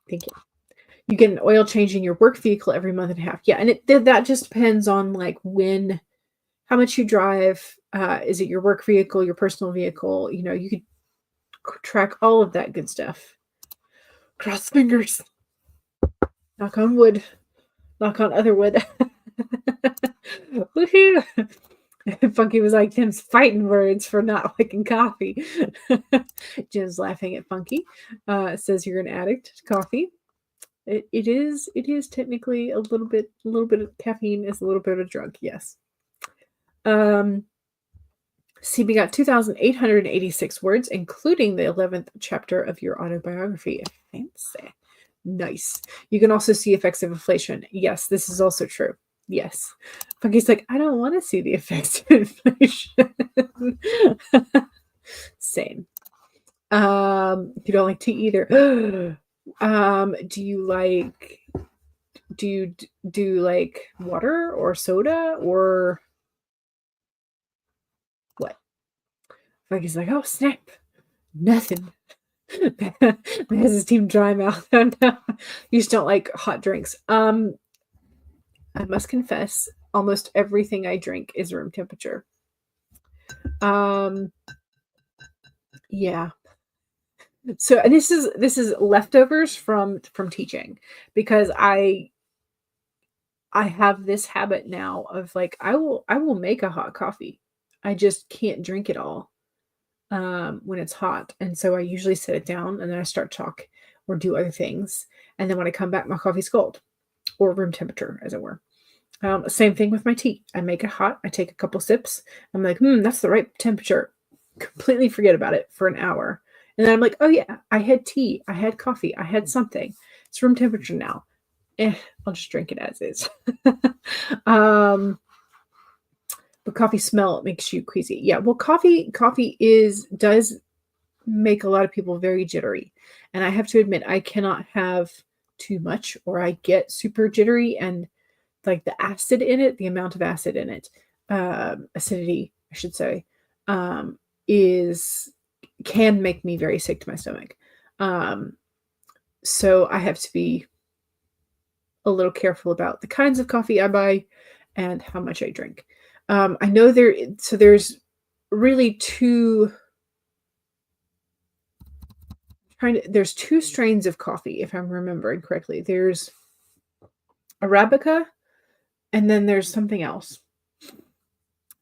thank you. You get an oil change in your work vehicle every month and a half. Yeah, and that just depends on like how much you drive. Is it your work vehicle, your personal vehicle? You could track all of that good stuff. Cross fingers. Knock on wood. Knock on other wood. Woohoo! Funky was like, Tim's fighting words for not liking coffee. Jim's laughing at Funky. Says you're an addict to coffee. It is technically a little bit of caffeine is a little bit of a drug, yes. CB got 2,886 words, including the 11th chapter of your autobiography. Fancy. Nice. You can also see effects of inflation. Yes, this is also true. Yes. Funky's like, I don't want to see the effects of inflation. Same. You don't like tea either. Do you do like water or soda or what? Funky's like, oh snap. Nothing. Has his team dry mouth. Oh no. You just don't like hot drinks. I must confess, almost everything I drink is room temperature. Yeah. So, and this is leftovers from teaching, because I have this habit now of like, I will make a hot coffee. I just can't drink it all when it's hot. And so I usually set it down and then I start talk or do other things. And then when I come back, my coffee's cold or room temperature, as it were. Same thing with my tea. I make it hot. I take a couple sips. I'm like, that's the right temperature. Completely forget about it for an hour. And then I'm like, oh yeah, I had tea. I had coffee. I had something. It's room temperature now. I'll just drink it as is. But coffee smell makes you queasy. Yeah, well, coffee does make a lot of people very jittery. And I have to admit, I cannot have too much or I get super jittery, and like the acid in it, the amount of acid in it, acidity, I should say, can make me very sick to my stomach. So I have to be a little careful about the kinds of coffee I buy and how much I drink. I know there's really there's two strains of coffee, if I'm remembering correctly. There's Arabica, and then there's something else.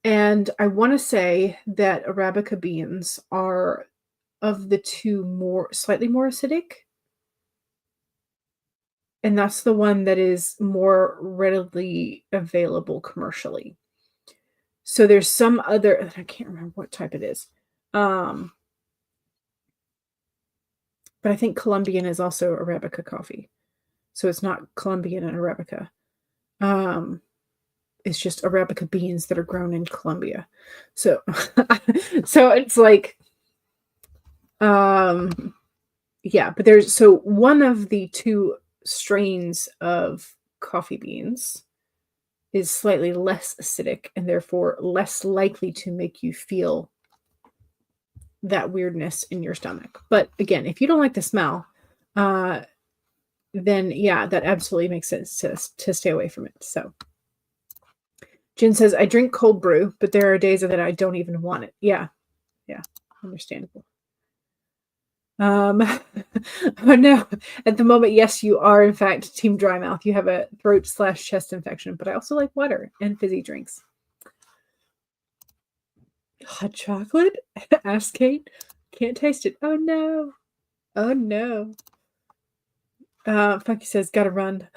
And I want to say that Arabica beans are, of the two, slightly more acidic. And that's the one that is more readily available commercially. So there's some other, I can't remember what type it is. But I think Colombian is also Arabica coffee. So it's not Colombian and Arabica. It's just Arabica beans that are grown in Colombia. So, so it's like, yeah, but so one of the two strains of coffee beans is slightly less acidic and therefore less likely to make you feel that weirdness in your stomach. But again, if you don't like the smell, then yeah, that absolutely makes sense to stay away from it. So Jen says, I drink cold brew, but there are days that I don't even want it. Yeah. Yeah. Understandable. Oh no. At the moment, yes, you are in fact team dry mouth. You have a throat/chest infection, but I also like water and fizzy drinks. Hot chocolate? Asked Kate. Can't taste it. Oh no. Oh no. Funky says, gotta run.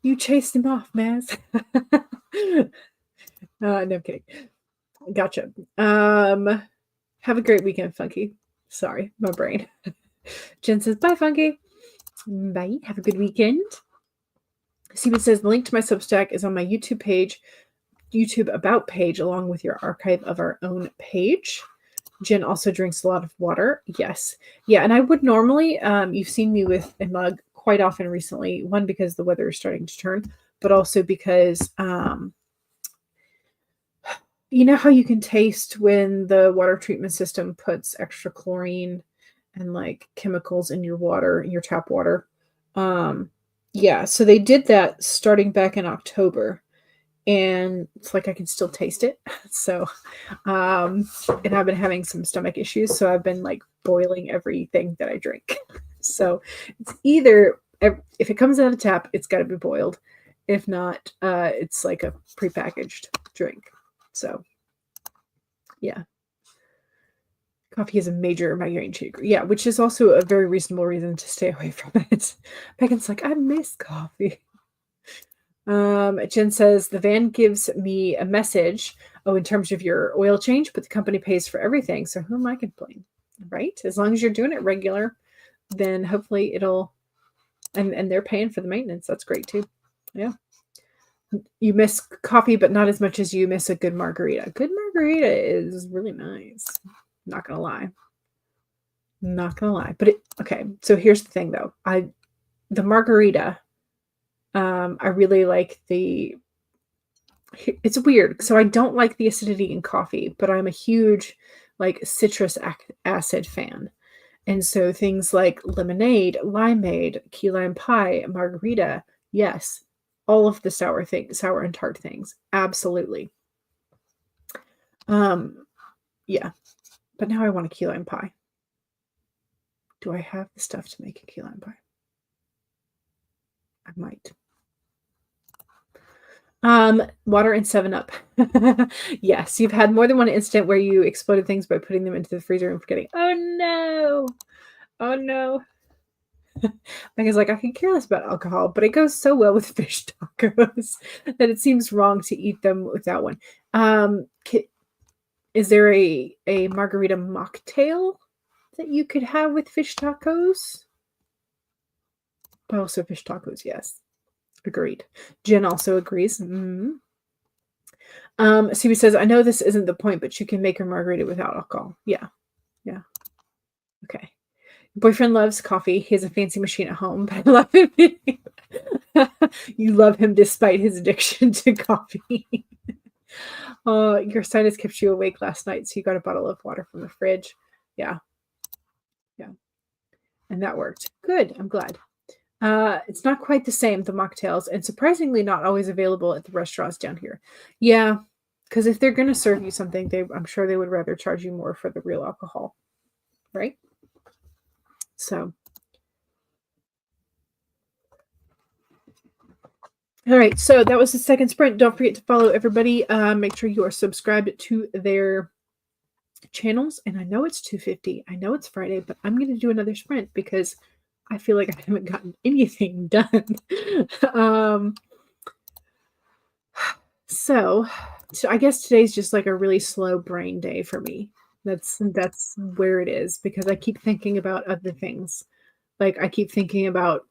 You chased him off, Maz. No, I'm kidding. Gotcha. Have a great weekend, Funky. Sorry, my brain. Jen says, bye, Funky. Bye. Have a good weekend. Steven says, the link to my Substack is on my YouTube page, YouTube About page, along with your archive of our own page. Jen also drinks a lot of water. Yes. Yeah, and I would normally, you've seen me with a mug quite often recently. One, because the weather is starting to turn, but also because, you know how you can taste when the water treatment system puts extra chlorine and like chemicals in your water, in your tap water? Yeah, so they did that starting back in October, and it's like I can still taste it. So, and I've been having some stomach issues, so I've been like boiling everything that I drink. So it's either, if it comes out of the tap, it's got to be boiled. If not, it's like a prepackaged drink. So, yeah. Coffee is a major migraine trigger. Yeah, which is also a very reasonable reason to stay away from it. Megan's like, I miss coffee. Jen says, the van gives me a message, in terms of your oil change, but the company pays for everything. So who am I complaining, right? As long as you're doing it regular, then hopefully it'll, and they're paying for the maintenance. That's great too. Yeah. You miss coffee, but not as much as you miss a good margarita. Good margarita is really nice. Not gonna lie. Not gonna lie. But okay, so here's the thing though. The margarita, I really like it's weird. So I don't like the acidity in coffee, but I'm a huge like citrus acid fan. And so things like lemonade, limeade, key lime pie, margarita, yes, all of the sour and tart things, absolutely. Yeah, but now I want a key lime pie. Do I have the stuff to make a key lime pie? I might. Water and 7-Up. Yes, you've had more than one incident where you exploded things by putting them into the freezer and forgetting. Oh no! Oh no! Megan's like, I can care less about alcohol, but it goes so well with fish tacos that it seems wrong to eat them without one. Is there a margarita mocktail that you could have with fish tacos? but also fish tacos. Yes, agreed. Jen also agrees. Stevie says, I know this isn't the point, but you can make a margarita without alcohol. Yeah. Yeah. Okay. Boyfriend loves coffee. He has a fancy machine at home, but I love him. You love him despite his addiction to coffee. Your sinus kept you awake last night, so you got a bottle of water from the fridge. Yeah. Yeah. And that worked. Good. I'm glad. It's not quite the same, the mocktails, and surprisingly not always available at the restaurants down here. Yeah, because if they're going to serve you something, I'm sure they would rather charge you more for the real alcohol, right? So, all right, so that was the second sprint. Don't forget to follow everybody. Make sure you are subscribed to their channels. And I know it's 2:50. I know it's Friday, but I'm going to do another sprint because I feel like I haven't gotten anything done. So I guess today's just like a really slow brain day for me. That's where it is because I keep thinking about other things. Like I keep thinking about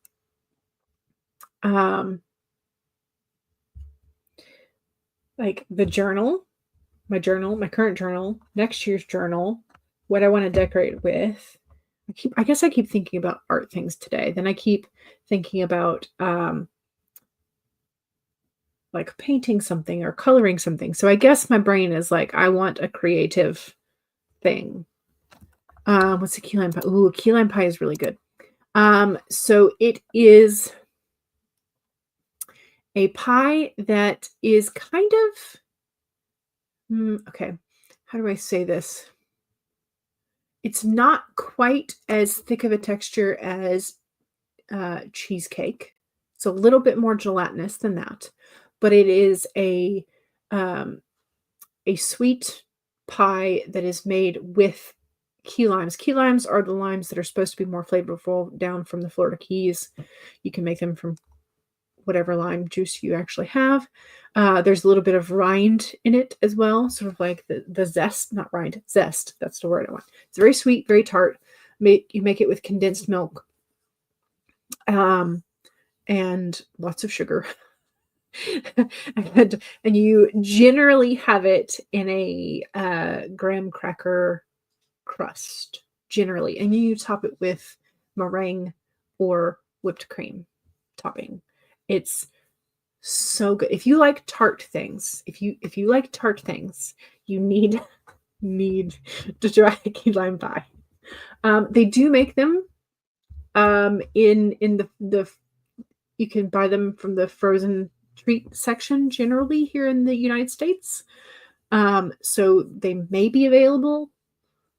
like the journal, my current journal, next year's journal, what I want to decorate with. I guess I keep thinking about art things today. Then I keep thinking about like painting something or coloring something. So I guess my brain is like, I want a creative thing. What's a key lime pie? Ooh, key lime pie is really good. So it is a pie that is kind of, okay, how do I say this? It's not quite as thick of a texture as cheesecake. It's a little bit more gelatinous than that, but it is a sweet pie that is made with key limes. Key limes are the limes that are supposed to be more flavorful down from the Florida Keys. You can make them from whatever lime juice you actually have. There's a little bit of rind in it as well, sort of like the zest, not rind, zest. That's the word I want. It's very sweet, very tart. You make it with condensed milk and lots of sugar. and you generally have it in a graham cracker crust, generally, and you top it with meringue or whipped cream topping. It's so good. If you like tart things, if you like tart things, you need to try key lime pie. They do make them in the you can buy them from the frozen treat section generally here in the United States. So they may be available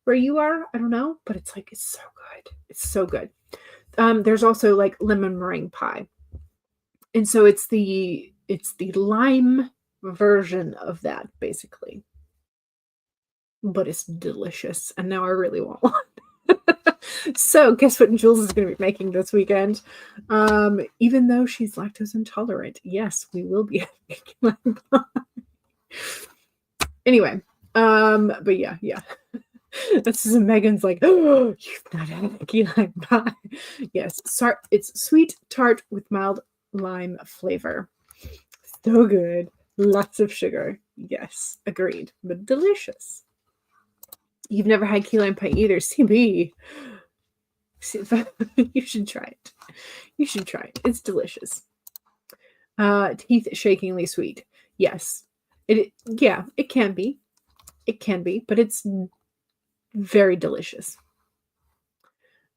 where you are. I don't know, but it's so good. It's so good. There's also like lemon meringue pie. And so it's the lime version of that basically. But it's delicious. And now I really want one. So guess what Jules is going to be making this weekend? Even though she's lactose intolerant. Yes, we will be having Anyway, but yeah. This is Megan's like, oh, you've not had a key lime pie. Yes, it's sweet tart with mild lime flavor. So good. Lots of sugar. Yes, agreed. But delicious. You've never had key lime pie either. CB. You should try it. You should try it. It's delicious. Teeth shakingly sweet. Yes. It can be. It can be, but it's very delicious.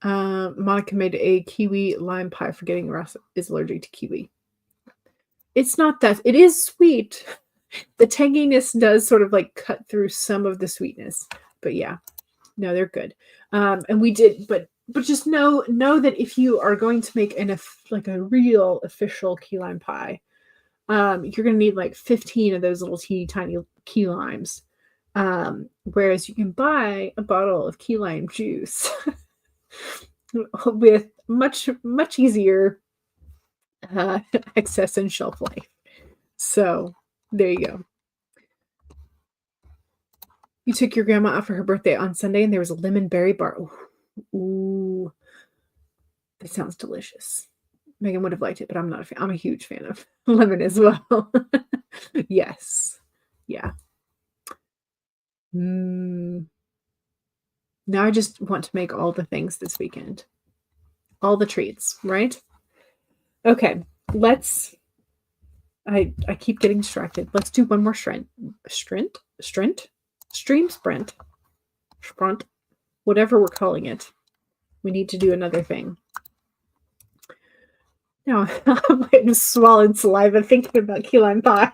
Monica made a kiwi lime pie, forgetting Ross is allergic to kiwi. It's not that. It is sweet. The tanginess does sort of like cut through some of the sweetness. But yeah, no, they're good. And we did, but just know that if you are going to make a real official key lime pie, you're going to need like 15 of those little teeny tiny key limes. Whereas you can buy a bottle of key lime juice with much easier access and shelf life. So there you go. You took your grandma out for her birthday on Sunday and there was a lemon berry bar. Ooh, that sounds delicious. Megan would have liked it, but I'm not a fan. I'm a huge fan of lemon as well. Yes. Yeah. Mm. Now I just want to make all the things this weekend. All the treats, right? Okay, let's I keep getting distracted. Let's do one more stream sprint, whatever we're calling it. We need to do another thing. Now I'm swallowing saliva thinking about key lime pie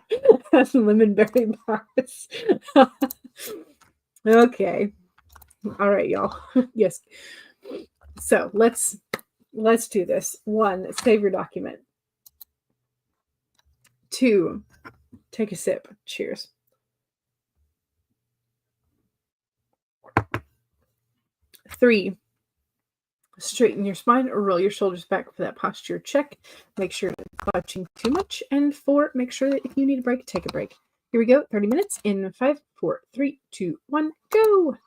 and lemon berry bars. Okay. All right, y'all. Yes. So let's do this. 1, save your document. 2, take a sip. Cheers. 3, straighten your spine or roll your shoulders back for that posture check. Make sure you're not slouching too much. And 4, make sure that if you need a break, take a break. Here we go. 30 minutes in 5, 4, 3, 2, 1, go.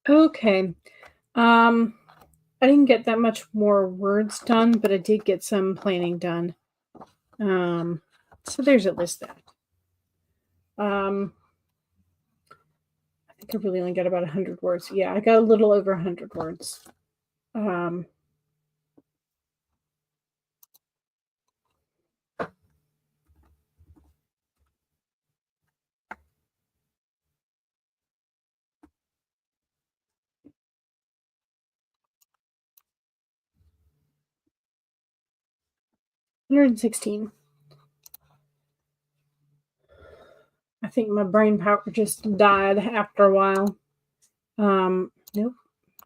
Okay. Um, I didn't get that much more words done, but I did get some planning done. Um, so there's at least that. Um, I think I really only got about 100 words. Yeah, I got a little over 100 words. Um, 116. I think my brain power just died after a while. Nope. Let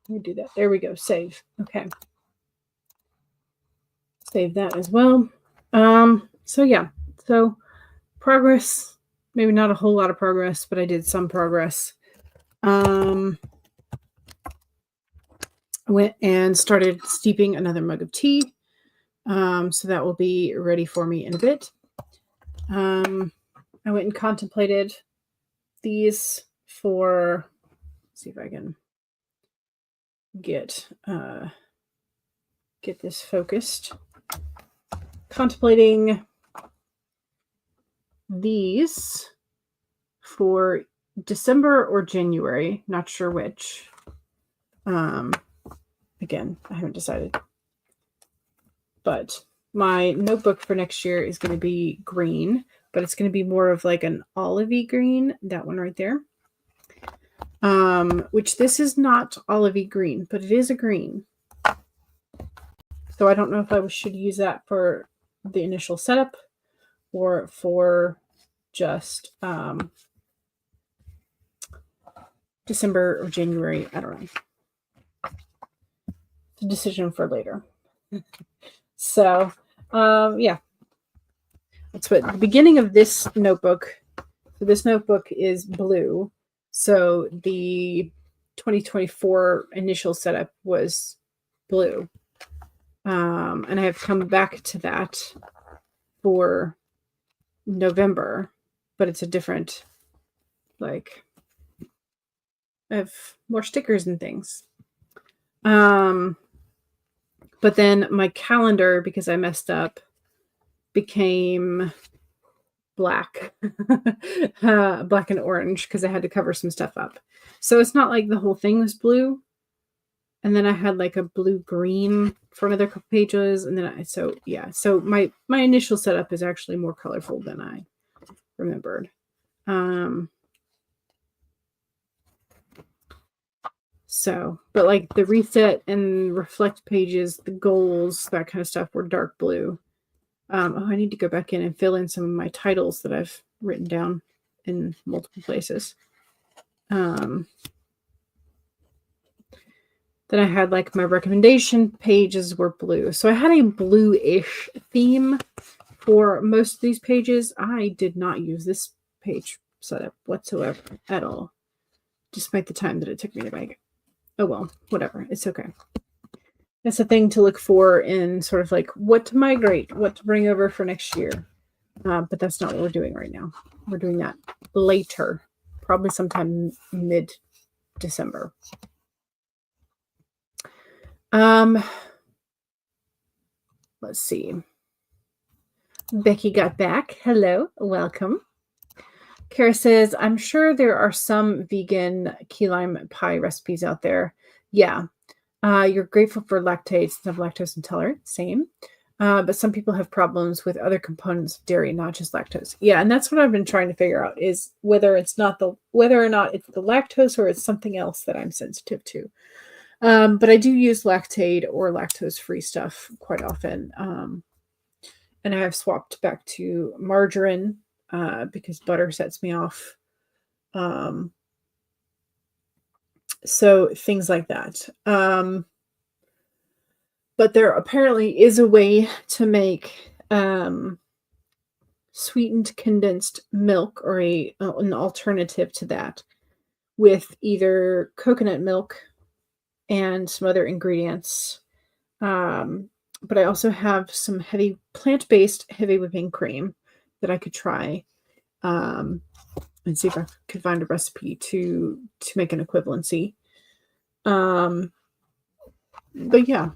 me do that. There we go. Save. Okay. Save that as well. So yeah. So progress. Maybe not a whole lot of progress, but I did some progress. I went and started steeping another mug of tea. So that will be ready for me in a bit. I went and contemplated these for, let's see if I can get this focused. Contemplating these for December or January, not sure which. Again, I haven't decided. But my notebook for next year is going to be green, but it's going to be more of like an olivey green, that one right there. Which this is not olivey green, but it is a green. So I don't know if I should use that for the initial setup or for just December or January. I don't know. It's a decision for later. So, yeah. That's what the beginning of this notebook. So this notebook is blue. So the 2024 initial setup was blue. And I have come back to that for November, but it's a different, like, I have more stickers and things. But then my calendar, because I messed up, became black, black and orange, because I had to cover some stuff up. So it's not like the whole thing was blue. And then I had like a blue green for another couple pages, and then so my initial setup is actually more colorful than I remembered. So, but like the reset and reflect pages, the goals, that kind of stuff were dark blue. I need to go back in and fill in some of my titles that I've written down in multiple places. Then I had like my recommendation pages were blue. So I had a blue-ish theme for most of these pages. I did not use this page setup whatsoever at all, despite the time that it took me to make it. Oh well, whatever. It's okay. That's a thing to look for in sort of like what to migrate, what to bring over for next year. But that's not what we're doing right now. We're doing that later, probably sometime mid-December. Let's see. Becky got back. Hello, welcome. Kara says, I'm sure there are some vegan key lime pie recipes out there. Yeah. You're grateful for lactate instead of lactose intolerant. Same. But some people have problems with other components of dairy, not just lactose. Yeah, and that's what I've been trying to figure out is whether or not it's the lactose or it's something else that I'm sensitive to. But I do use lactate or lactose-free stuff quite often. And I have swapped back to margarine because butter sets me off. So things like that. But there apparently is a way to make sweetened condensed milk or an alternative to that with either coconut milk and some other ingredients. But I also have some heavy plant-based heavy whipping cream that I could try and see if I could find a recipe to make an equivalency. But yeah.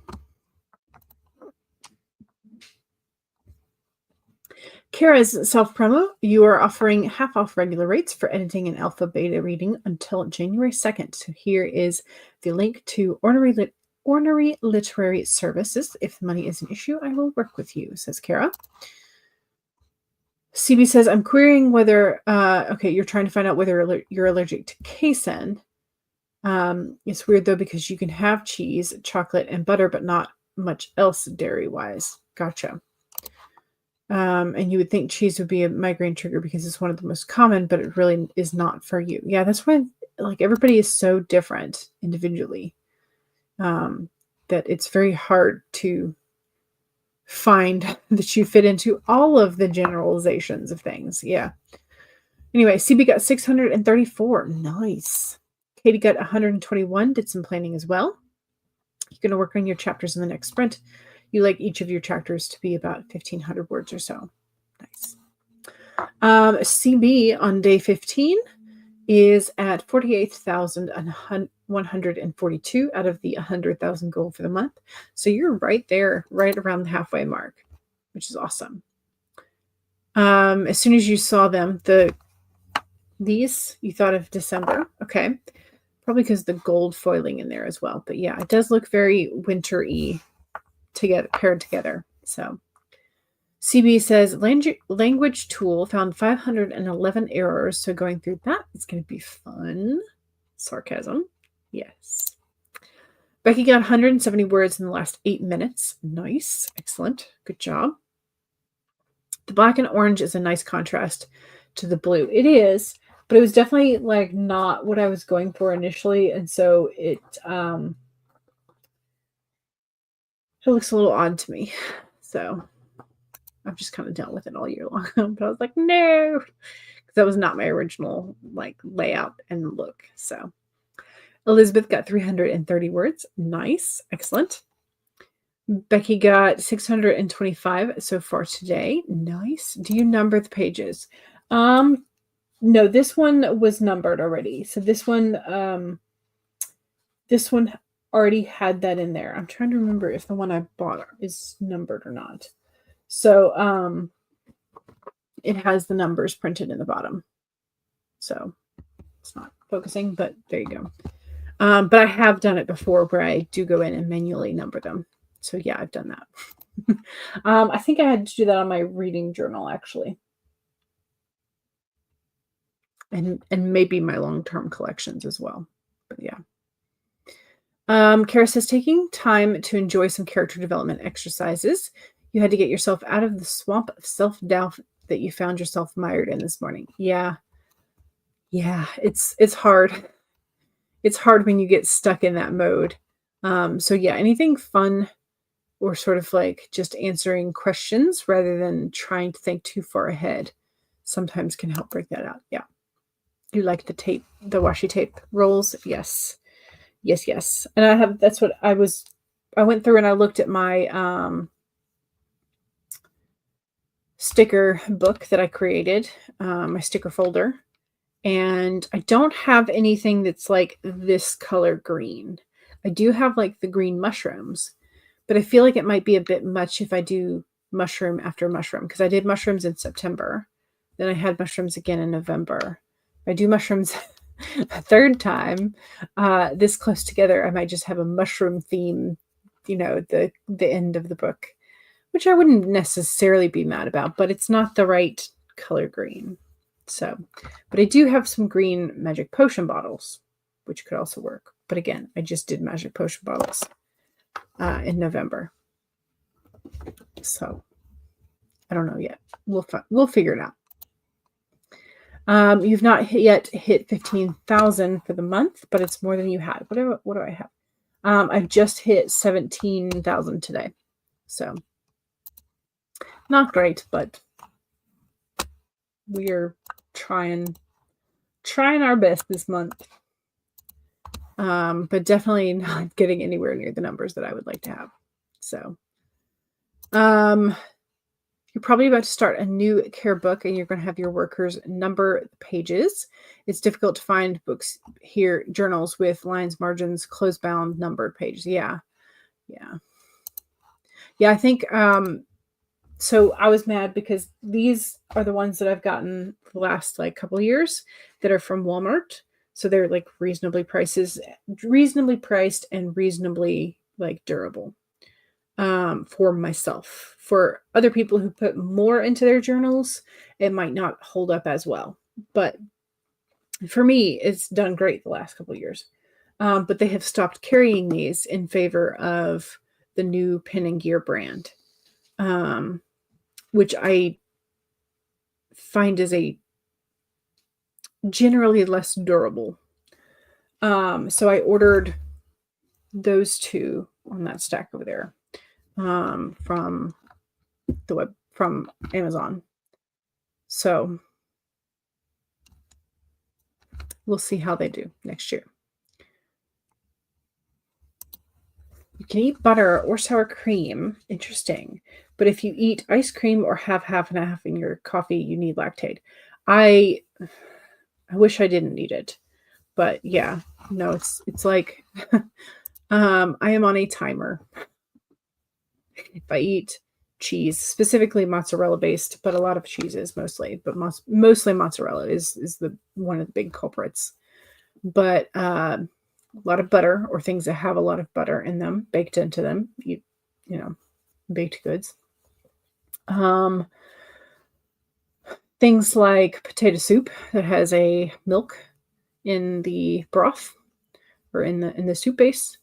Kara's self-promo, you are offering half off regular rates for editing and alpha beta reading until January 2nd. So here is the link to Ornery Literary Services. If money is an issue, I will work with you, says Kara. CB says, I'm querying whether, okay, you're trying to find out whether you're allergic to casein. It's weird, though, because you can have cheese, chocolate, and butter, but not much else dairy-wise. Gotcha. And you would think cheese would be a migraine trigger because it's one of the most common, but it really is not for you. Yeah, that's why, like, everybody is so different individually, that it's very hard to find that you fit into all of the generalizations of things. Yeah. Anyway, CB got 634. Nice. Katie got 121, did some planning as well. You're going to work on your chapters in the next sprint. You like each of your chapters to be about 1,500 words or so. Nice. CB on day 15 is at 48,142 out of the 100,000 goal for the month. So you're right there, right around the halfway mark, which is awesome. As soon as you saw them, these, you thought of December. Okay. Probably because the gold foiling in there as well. But yeah, it does look very winter-y together, paired together. So CB says language tool found 511 errors. So going through that is going to be fun. Sarcasm. Yes. Becky got 170 words in the last 8 minutes. Nice. Excellent. Good job. The black and orange is a nice contrast to the blue. It is, but it was definitely like not what I was going for initially. And so it looks a little odd to me. So I've just kind of dealt with it all year long. But I was like, no, because that was not my original like layout and look. So Elizabeth got 330 words. Nice. Excellent. Becky got 625 so far today. Nice. Do you number the pages? No, this one was numbered already. So this one already had that in there. I'm trying to remember if the one I bought is numbered or not. So it has the numbers printed in the bottom. So it's not focusing, but there you go. But I have done it before where I do go in and manually number them. So yeah, I've done that. I think I had to do that on my reading journal, actually. And maybe my long-term collections as well. But yeah. Kara says, taking time to enjoy some character development exercises. You had to get yourself out of the swamp of self-doubt that you found yourself mired in this morning. Yeah. Yeah, it's hard. It's hard when you get stuck in that mode. So yeah, anything fun or sort of like just answering questions rather than trying to think too far ahead sometimes can help break that out. Yeah. You like the tape, the washi tape rolls? Yes. Yes. And that's what I went through and I looked at my sticker book that I created, my sticker folder, and I don't have anything that's like this color green. I do have like the green mushrooms, but I feel like it might be a bit much if I do mushroom after mushroom, because I did mushrooms in September. Then I had mushrooms again in November. If I do mushrooms a third time, this close together, I might just have a mushroom theme, the end of the book, which I wouldn't necessarily be mad about, but it's not the right color green. So, but I do have some green magic potion bottles, which could also work. But again, I just did magic potion bottles in November. So I don't know yet. We'll figure it out. You've not yet hit 15,000 for the month, but it's more than you had. What do I have? I've just hit 17,000 today. So not great, but we are trying our best this month. But definitely not getting anywhere near the numbers that I would like to have. So, you're You're probably about to start a new care book and you're going to have your workers number the pages. It's difficult to find books here, journals with lines, margins, close bound, numbered pages. Yeah. I think, so I was mad because these are the ones that I've gotten the last like couple of years that are from Walmart. So they're like reasonably priced and reasonably like durable. For myself. For other people who put more into their journals, it might not hold up as well. But for me, it's done great the last couple of years. But they have stopped carrying these in favor of the new Pen and Gear brand, which I find is a generally less durable. So I ordered those two on that stack over there. From Amazon. So we'll see how they do next year. You can eat butter or sour cream. Interesting. But if you eat ice cream or have half and half in your coffee, you need lactate. I wish I didn't need it. But yeah, no, it's like I am on a timer. If I eat cheese, specifically mozzarella based, but a lot of cheeses mostly, but mostly mozzarella is one of the big culprits. But a lot of butter or things that have a lot of butter in them, baked into them, you know, baked goods. Things like potato soup that has a milk in the broth or in the soup base.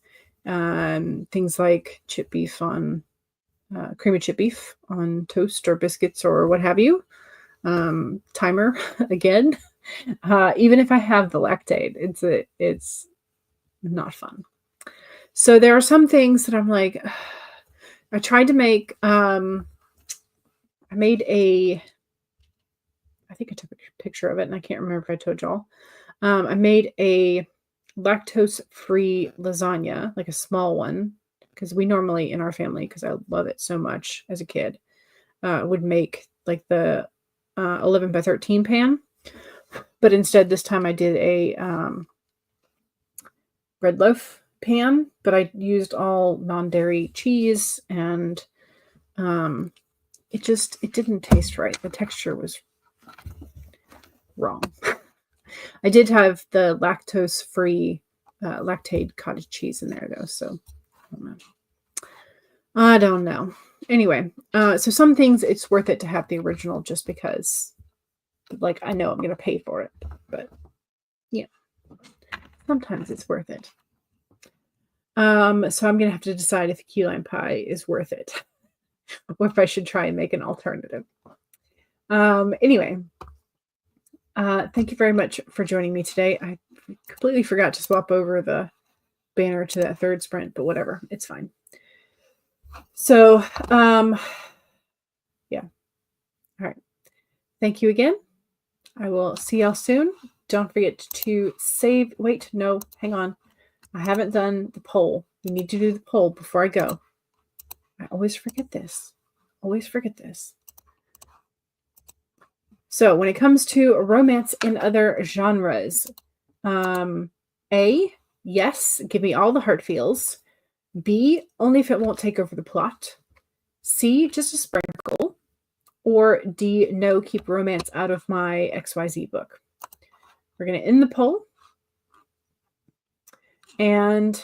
Things like chip beef on cream of chip beef on toast or biscuits or what have you. Timer again. Even if I have the lactate, it's not fun. So there are some things that I'm like, I tried to make. I think I took a picture of it, and I can't remember if I told y'all. I made a lactose-free lasagna, like a small one, because we normally in our family, because I love it so much as a kid, would make like the 11 by 13 pan. But instead, this time I did a bread loaf pan, but I used all non-dairy cheese, and it didn't taste right. The texture was wrong. I did have the lactose-free lactate cottage cheese in there though, so I don't know. Anyway, so some things it's worth it to have the original just because, like, I know I'm going to pay for it, but yeah, sometimes it's worth it. So I'm going to have to decide if key lime pie is worth it or if I should try and make an alternative. Anyway, thank you very much for joining me today. I completely forgot to swap over the banner to that third sprint, but whatever, it's fine. So, yeah. All right. Thank you again. I will see y'all soon. Don't forget to save. Wait, no, hang on. I haven't done the poll. We need to do the poll before I go. I always forget this. So when it comes to romance in other genres, A, yes, give me all the heart feels. B, only if it won't take over the plot. C, just a sprinkle. Or D, no, keep romance out of my XYZ book. We're going to end the poll. And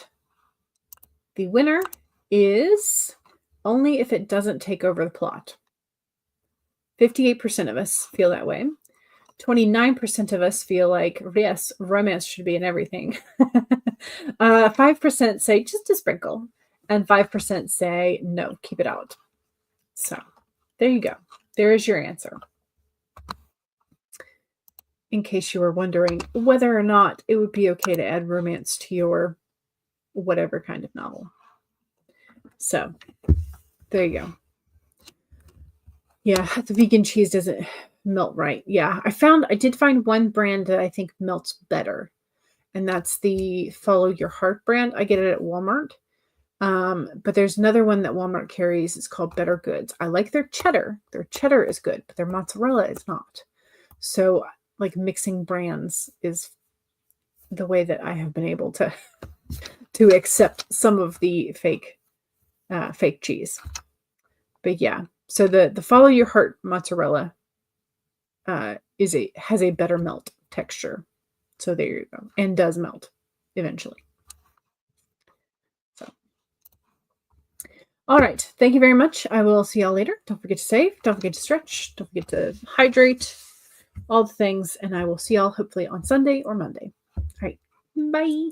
the winner is only if it doesn't take over the plot. 58% of us feel that way. 29% of us feel like, yes, romance should be in everything. 5% say just a sprinkle. And 5% say, no, keep it out. So there you go. There is your answer. In case you were wondering whether or not it would be okay to add romance to your whatever kind of novel. So there you go. Yeah, the vegan cheese doesn't melt right. Yeah, I did find one brand that I think melts better, and that's the Follow Your Heart brand. I get it at Walmart. But there's another one that Walmart carries. It's called Better Goods. I like their cheddar. Their cheddar is good, but their mozzarella is not. So like mixing brands is the way that I have been able to accept some of the fake cheese. But yeah, so the follow your heart mozzarella has a better melt texture. So there you go, and does melt eventually. So, all right, thank you very much. I will see y'all later. Don't forget to save. Don't forget to stretch. Don't forget to hydrate. All the things, and I will see y'all hopefully on Sunday or Monday. All right, bye.